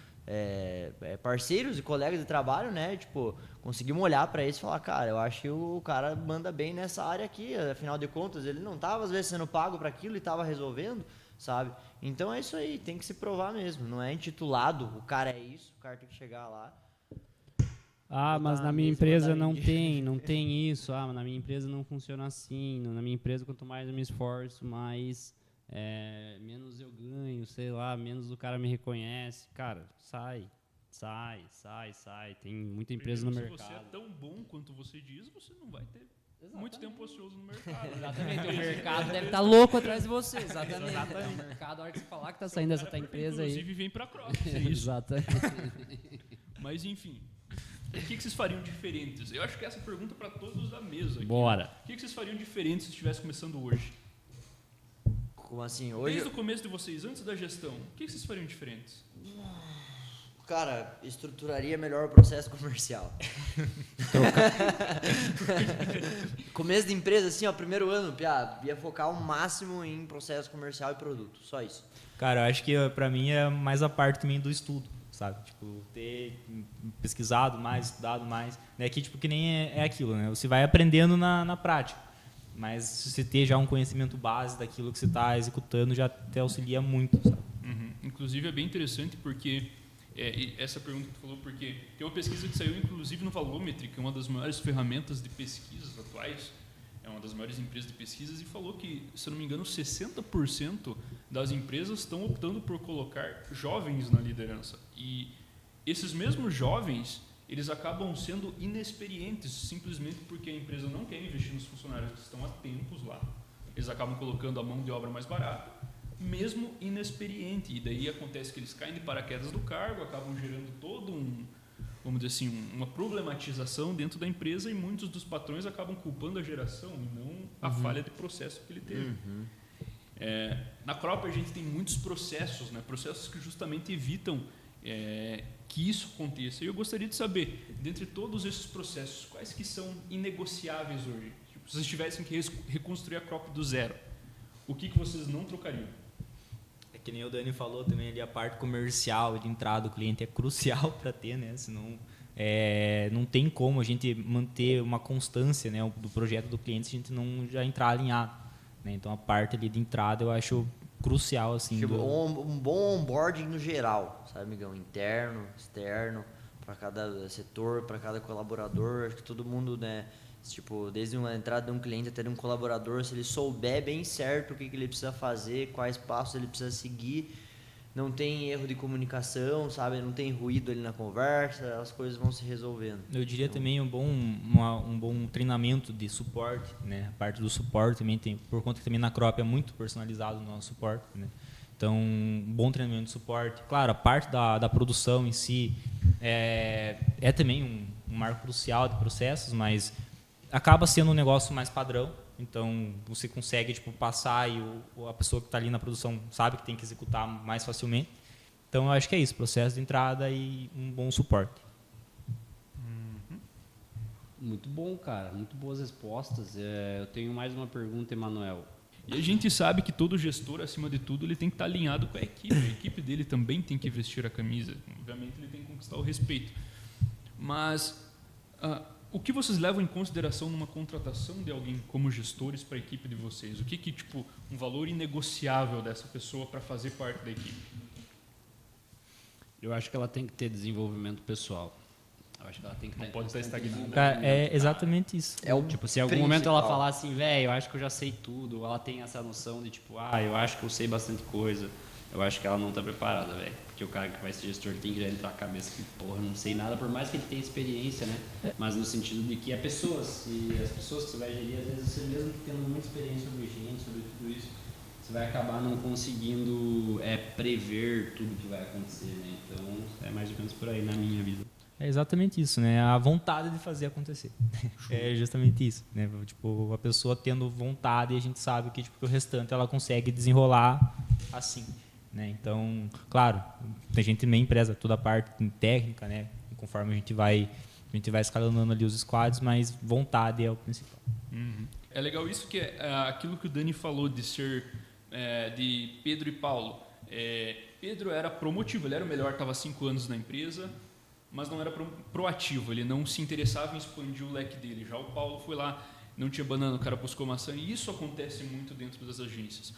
Speaker 5: parceiros e colegas de trabalho, né, tipo, conseguimos olhar para eles e falar, cara, eu acho que o cara manda bem nessa área aqui, afinal de contas, ele não estava às vezes sendo pago para aquilo e estava resolvendo, sabe? Então é isso aí, tem que se provar mesmo, não é intitulado, o cara é isso, o cara tem que chegar lá.
Speaker 2: Mas na minha empresa não tem isso, mas na minha empresa não funciona assim, na minha empresa quanto mais eu me esforço, mais menos eu ganho, sei lá, menos o cara me reconhece. Cara, sai. Tem muita empresa no mercado.
Speaker 1: Se você é tão bom quanto você diz, você não vai ter muito tempo ocioso no mercado.
Speaker 2: Exatamente, o mercado deve estar louco atrás de você. Exatamente. O mercado, a hora que você falar que está saindo dessa tua empresa aí.
Speaker 1: Inclusive vem para a Crop, é isso.
Speaker 2: Exatamente.
Speaker 1: Mas enfim, o que vocês fariam diferentes? Eu acho que essa pergunta é para todos da mesa aqui.
Speaker 2: Bora.
Speaker 1: O que vocês fariam diferente se estivesse começando hoje?
Speaker 5: Como assim? Hoje...
Speaker 1: Desde o começo de vocês, antes da gestão, o que vocês fariam diferentes?
Speaker 5: Cara, estruturaria melhor o processo comercial. Começo de empresa, assim, primeiro ano, ia focar ao máximo em processo comercial e produto, só isso.
Speaker 4: Cara, eu acho que pra mim é mais a parte também do estudo, sabe? Tipo, ter pesquisado mais, estudado mais, né? Que nem é aquilo, né? Você vai aprendendo na prática. Mas se você ter já um conhecimento base daquilo que você está executando, já te auxilia muito, sabe?
Speaker 1: Uhum. Inclusive, é bem interessante porque essa pergunta que tu falou, porque tem uma pesquisa que saiu, inclusive, no Valometry, que é uma das maiores ferramentas de pesquisas atuais, é uma das maiores empresas de pesquisas, e falou que, se eu não me engano, 60% das empresas estão optando por colocar jovens na liderança. E esses mesmos jovens, eles acabam sendo inexperientes, simplesmente porque a empresa não quer investir nos funcionários que estão há tempos lá. Eles acabam colocando a mão de obra mais barata, mesmo inexperiente. E daí acontece que eles caem de paraquedas do cargo, acabam gerando todo vamos dizer assim, uma problematização dentro da empresa, e muitos dos patrões acabam culpando a geração e não a falha de processo que ele teve. Na Crop a gente tem muitos processos, né? Processos que justamente evitam que isso aconteça. E eu gostaria de saber, dentre todos esses processos, quais que são inegociáveis hoje? Tipo, se vocês tivessem que reconstruir a Crop do zero, o que vocês não trocariam?
Speaker 4: É que nem o Dani falou também ali, a parte comercial de entrada do cliente é crucial para ter, né? Senão não tem como a gente manter uma constância, né, do projeto do cliente se a gente não já entrar alinhado, né? Então a parte ali de entrada eu acho crucial, assim.
Speaker 5: Tipo, um bom onboarding no geral, sabe, amigão? Interno, externo, para cada setor, para cada colaborador. Acho que todo mundo, né? Tipo, desde a entrada de um cliente até de um colaborador, se ele souber bem certo o que ele precisa fazer, quais passos ele precisa seguir, não tem erro de comunicação, sabe? Não tem ruído ali na conversa, as coisas vão se resolvendo.
Speaker 4: Eu diria também um bom treinamento de suporte, né? A parte do suporte também tem, por conta que também na Crop é muito personalizado o nosso suporte, né? Então, um bom treinamento de suporte. Claro, a parte da produção em si é também um marco crucial de processos, mas acaba sendo um negócio mais padrão. Então, você consegue passar e a pessoa que está ali na produção sabe que tem que executar mais facilmente. Então, eu acho que é isso, processo de entrada e um bom suporte.
Speaker 2: Muito bom, cara. Muito boas respostas. Eu tenho mais uma pergunta, Emanuel.
Speaker 1: E a gente sabe que todo gestor, acima de tudo, ele tem que estar alinhado com a equipe. A equipe dele também tem que vestir a camisa. Obviamente, ele tem que conquistar o respeito. Mas o que vocês levam em consideração numa contratação de alguém como gestores para a equipe de vocês? O que um valor inegociável dessa pessoa para fazer parte da equipe?
Speaker 2: Eu acho que ela tem que ter desenvolvimento pessoal. Eu acho que ela tem que
Speaker 1: não pode estar estagnada.
Speaker 4: Cara, é exatamente isso.
Speaker 2: Tipo, se em algum momento ela falar assim, velho, eu acho que eu já sei tudo, ou ela tem essa noção de tipo, eu acho que eu sei bastante coisa, eu acho que ela não está preparada, velho. Porque o cara que vai ser gestor tem que já entrar a cabeça que, porra, não sei nada, por mais que ele tenha experiência, né? Mas no sentido de que é pessoas, e as pessoas que você vai gerir, às vezes você mesmo tendo muita experiência sobre gente, sobre tudo isso, você vai acabar não conseguindo prever tudo que vai acontecer, né? Então, é mais ou menos por aí na minha vida.
Speaker 4: É exatamente isso, né? A vontade de fazer acontecer. É justamente isso, né? Tipo, a pessoa tendo vontade, e a gente sabe que o restante ela consegue desenrolar assim, né? Então, claro, a gente nem empresa toda a parte técnica, né? Conforme a gente vai escalonando ali os squads, mas vontade é o principal.
Speaker 1: Uhum. É legal isso que aquilo que o Dani falou de ser de Pedro e Paulo. Pedro era promotivo, ele era o melhor, estava 5 anos na empresa, mas não era proativo, ele não se interessava em expandir o leque dele. Já o Paulo foi lá, não tinha banana, o cara buscou maçã, e isso acontece muito dentro das agências.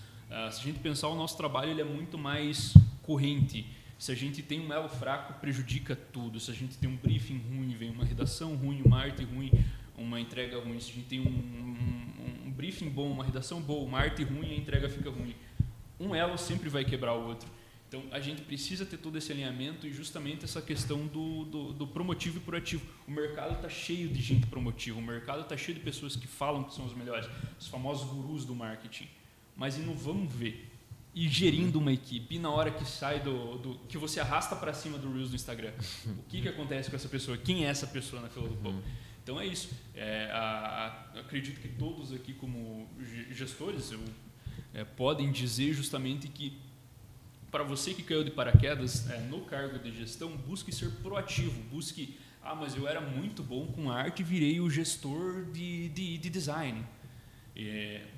Speaker 1: Se a gente pensar, o nosso trabalho ele é muito mais corrente. Se a gente tem um elo fraco, prejudica tudo. Se a gente tem um briefing ruim, vem uma redação ruim, uma arte ruim, uma entrega ruim. Se a gente tem um briefing bom, uma redação boa, uma arte ruim, a entrega fica ruim. Um elo sempre vai quebrar o outro. Então, a gente precisa ter todo esse alinhamento e justamente essa questão do promotivo e proativo. O mercado está cheio de gente promotiva, o mercado está cheio de pessoas que falam que são os melhores, os famosos gurus do marketing. Mas e não vamos ver. E gerindo uma equipe, e na hora que sai que você arrasta para cima do Reels do Instagram, o que acontece com essa pessoa? Quem é essa pessoa na fila do pão? Então é isso. Acredito que todos aqui como gestores podem dizer justamente que para você que caiu de paraquedas no cargo de gestão, busque ser proativo, busque, mas eu era muito bom com arte e virei o gestor de design.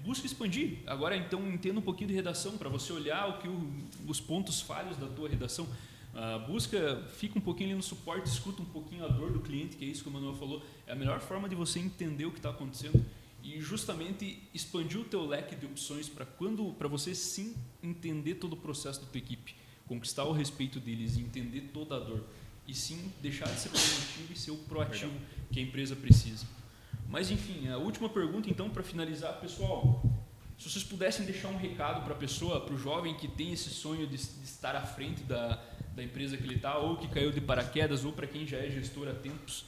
Speaker 1: Busca expandir. Agora, então, entenda um pouquinho de redação para você olhar os pontos falhos da tua redação. Fica um pouquinho ali no suporte, escuta um pouquinho a dor do cliente, que é isso que o Manuel falou. É a melhor forma de você entender o que está acontecendo e justamente expandir o teu leque de opções para você sim entender todo o processo da tua equipe, conquistar o respeito deles e entender toda a dor. E sim deixar de ser proativo e ser o proativo que a empresa precisa. Mas, enfim, a última pergunta, então, para finalizar. Pessoal, se vocês pudessem deixar um recado para a pessoa, para o jovem que tem esse sonho de estar à frente da empresa que ele está, ou que caiu de paraquedas, ou para quem já é gestor há tempos,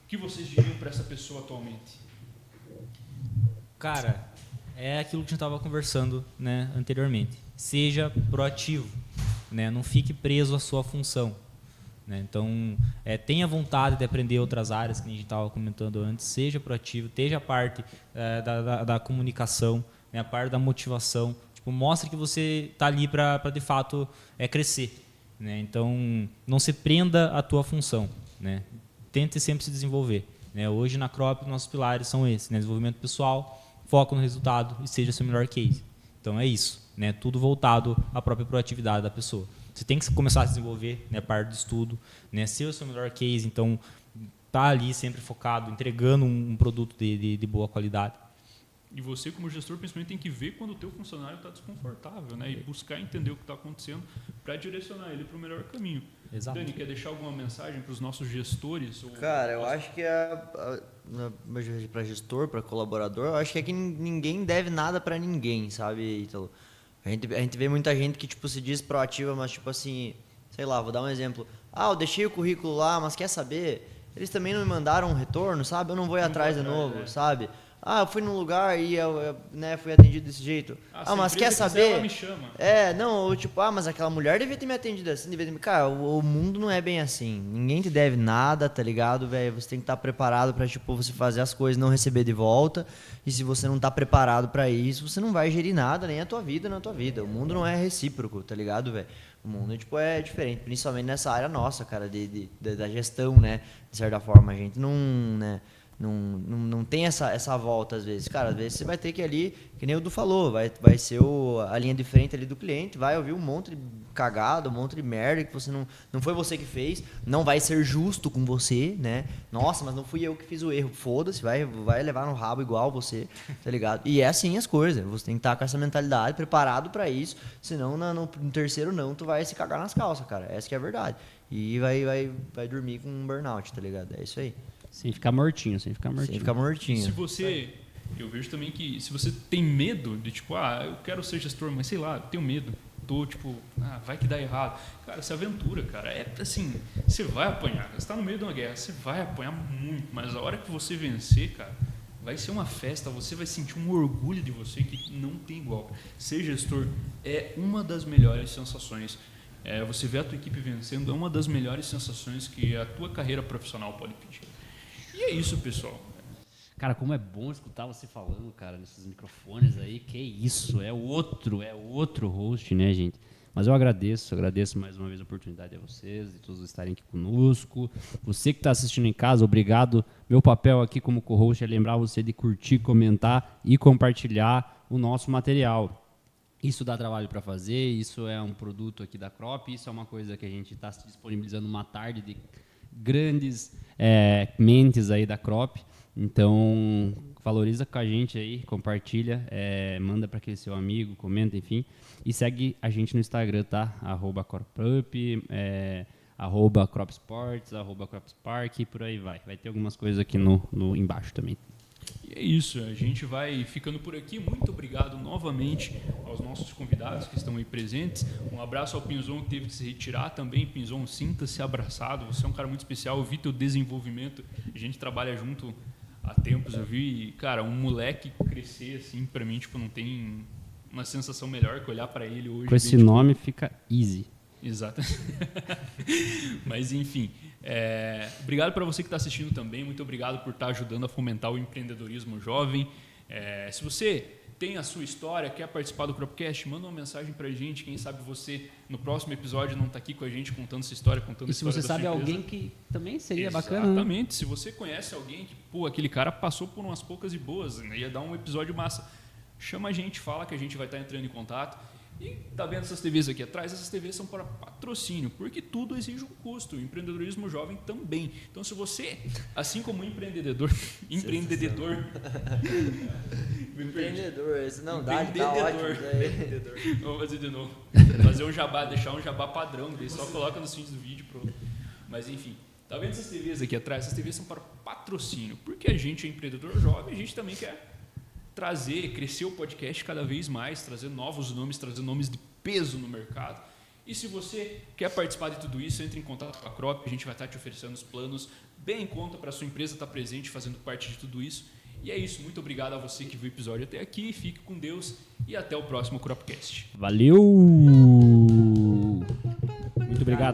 Speaker 1: o que vocês diriam para essa pessoa atualmente?
Speaker 4: Cara, é aquilo que a gente estava conversando, né, anteriormente. Seja proativo, né? Não fique preso à sua função. Né? Então, tenha vontade de aprender outras áreas que a gente estava comentando antes, seja proativo, esteja a parte da comunicação, né? A parte da motivação, mostre que você está ali para de fato crescer. Né? Então, não se prenda à tua função, né? Tente sempre se desenvolver. Né? Hoje na Crop, nossos pilares são esses, né? Desenvolvimento pessoal, foco no resultado e seja seu melhor case. Então é isso, né? Tudo voltado à própria proatividade da pessoa. Você tem que começar a desenvolver, né, parte do estudo, né, ser o seu melhor case, então tá ali sempre focado, entregando um produto de boa qualidade.
Speaker 1: E você, como gestor, principalmente tem que ver quando o teu funcionário está desconfortável, né? E buscar entender o que está acontecendo para direcionar ele para o melhor caminho.
Speaker 4: Exato.
Speaker 1: Dani, quer deixar alguma mensagem para os nossos gestores?
Speaker 5: Cara, eu acho que para gestor, para colaborador, eu acho que aqui ninguém deve nada para ninguém, sabe, Ítalo? A gente vê muita gente que, tipo, se diz proativa, mas, tipo assim, sei lá, vou dar um exemplo. Eu deixei o currículo lá, mas quer saber? Eles também não me mandaram um retorno, sabe? Eu não vou ir atrás de novo, sabe? Eu fui num lugar e eu fui atendido desse jeito. Mas quer saber?
Speaker 1: Ela me chama.
Speaker 5: Não, tipo, mas aquela mulher devia ter me atendido assim, devia ter me... Cara, o mundo não é bem assim. Ninguém te deve nada, tá ligado, velho? Você tem que estar preparado pra, tipo, você fazer as coisas e não receber de volta. E se você não tá preparado pra isso, você não vai gerir nada, nem a tua vida, nem a tua vida. O mundo não é recíproco, tá ligado, velho? O mundo, tipo, é diferente, principalmente nessa área nossa, cara, da gestão, né? De certa forma, a gente não tem essa volta às vezes. Cara, às vezes você vai ter que ali, que nem o Du falou, vai ser a linha de frente ali do cliente, vai ouvir um monte de cagada, um monte de merda que você não foi você que fez, não vai ser justo com você, né? Nossa, mas não fui eu que fiz o erro. Foda-se, vai levar no rabo igual você, tá ligado? E é assim as coisas, você tem que estar com essa mentalidade, preparado pra isso, senão no terceiro não, tu vai se cagar nas calças, cara. Essa que é a verdade. E vai dormir com um burnout, tá ligado? É isso aí.
Speaker 2: Sem ficar mortinho.
Speaker 5: Sem ficar mortinho.
Speaker 1: Se você... Eu vejo também que se você tem medo de, tipo, eu quero ser gestor, mas sei lá, eu tenho medo. Tô, tipo, vai que dá errado. Cara, se aventura, cara. É assim, você vai apanhar. Você tá no meio de uma guerra, você vai apanhar muito. Mas a hora que você vencer, cara, vai ser uma festa. Você vai sentir um orgulho de você que não tem igual. Ser gestor é uma das melhores sensações. Você ver a tua equipe vencendo é uma das melhores sensações que a tua carreira profissional pode pedir. E é isso, pessoal.
Speaker 2: Cara, como é bom escutar você falando, cara, nesses microfones aí. Que isso, é outro host, né, gente? Mas eu agradeço mais uma vez a oportunidade a vocês, de todos estarem aqui conosco. Você que está assistindo em casa, obrigado. Meu papel aqui como co-host é lembrar você de curtir, comentar e compartilhar o nosso material. Isso dá trabalho para fazer, isso é um produto aqui da Crop, isso é uma coisa que a gente está disponibilizando uma tarde de grandes mentes aí da Crop. Então, valoriza com a gente aí, compartilha, manda para aquele seu amigo, comenta, enfim. E segue a gente no Instagram, tá? @CropUp, @CropSports, @CropSpark, e por aí vai. Vai ter algumas coisas aqui no embaixo também.
Speaker 1: E é isso, a gente vai ficando por aqui. Muito obrigado novamente aos nossos convidados que estão aí presentes. Um abraço ao Pinzon, que teve que se retirar também. Pinzon, sinta-se abraçado. Você é um cara muito especial. Eu vi teu desenvolvimento. A gente trabalha junto há tempos. Eu vi, cara, um moleque crescer assim, pra mim, tipo, não tem uma sensação melhor que olhar pra ele hoje.
Speaker 2: Com esse nome fica easy.
Speaker 1: Exato. Mas, enfim, obrigado para você que está assistindo também. Muito obrigado por estar ajudando a fomentar o empreendedorismo jovem. Se você tem a sua história, quer participar do Cropcast, manda uma mensagem para a gente. Quem sabe você, no próximo episódio, não está aqui com a gente contando essa história, contando a história da sua empresa.
Speaker 2: E se você sabe alguém que também seria bacana.
Speaker 1: Exatamente. Né? Se você conhece alguém que, aquele cara passou por umas poucas e boas, né? Ia dar um episódio massa. Chama a gente, fala que a gente vai estar entrando em contato. E tá vendo essas TVs aqui atrás? Essas TVs são para patrocínio, porque tudo exige um custo. O empreendedorismo jovem também. Então, se você, assim como empreendedor,
Speaker 5: esse não dá, tá ótimo.
Speaker 1: Vamos fazer de novo. Fazer um jabá, deixar um jabá padrão, daí só coloca nos fins do vídeo, pronto. Mas enfim, tá vendo essas TVs aqui atrás? Essas TVs são para patrocínio, porque a gente é empreendedor jovem, a gente também quer crescer o podcast cada vez mais, trazer novos nomes, trazer nomes de peso no mercado. E se você quer participar de tudo isso, entre em contato com a Crop, a gente vai estar te oferecendo os planos bem em conta para a sua empresa estar presente, fazendo parte de tudo isso. E é isso, muito obrigado a você que viu o episódio até aqui, fique com Deus e até o próximo Cropcast.
Speaker 2: Valeu! Muito obrigado.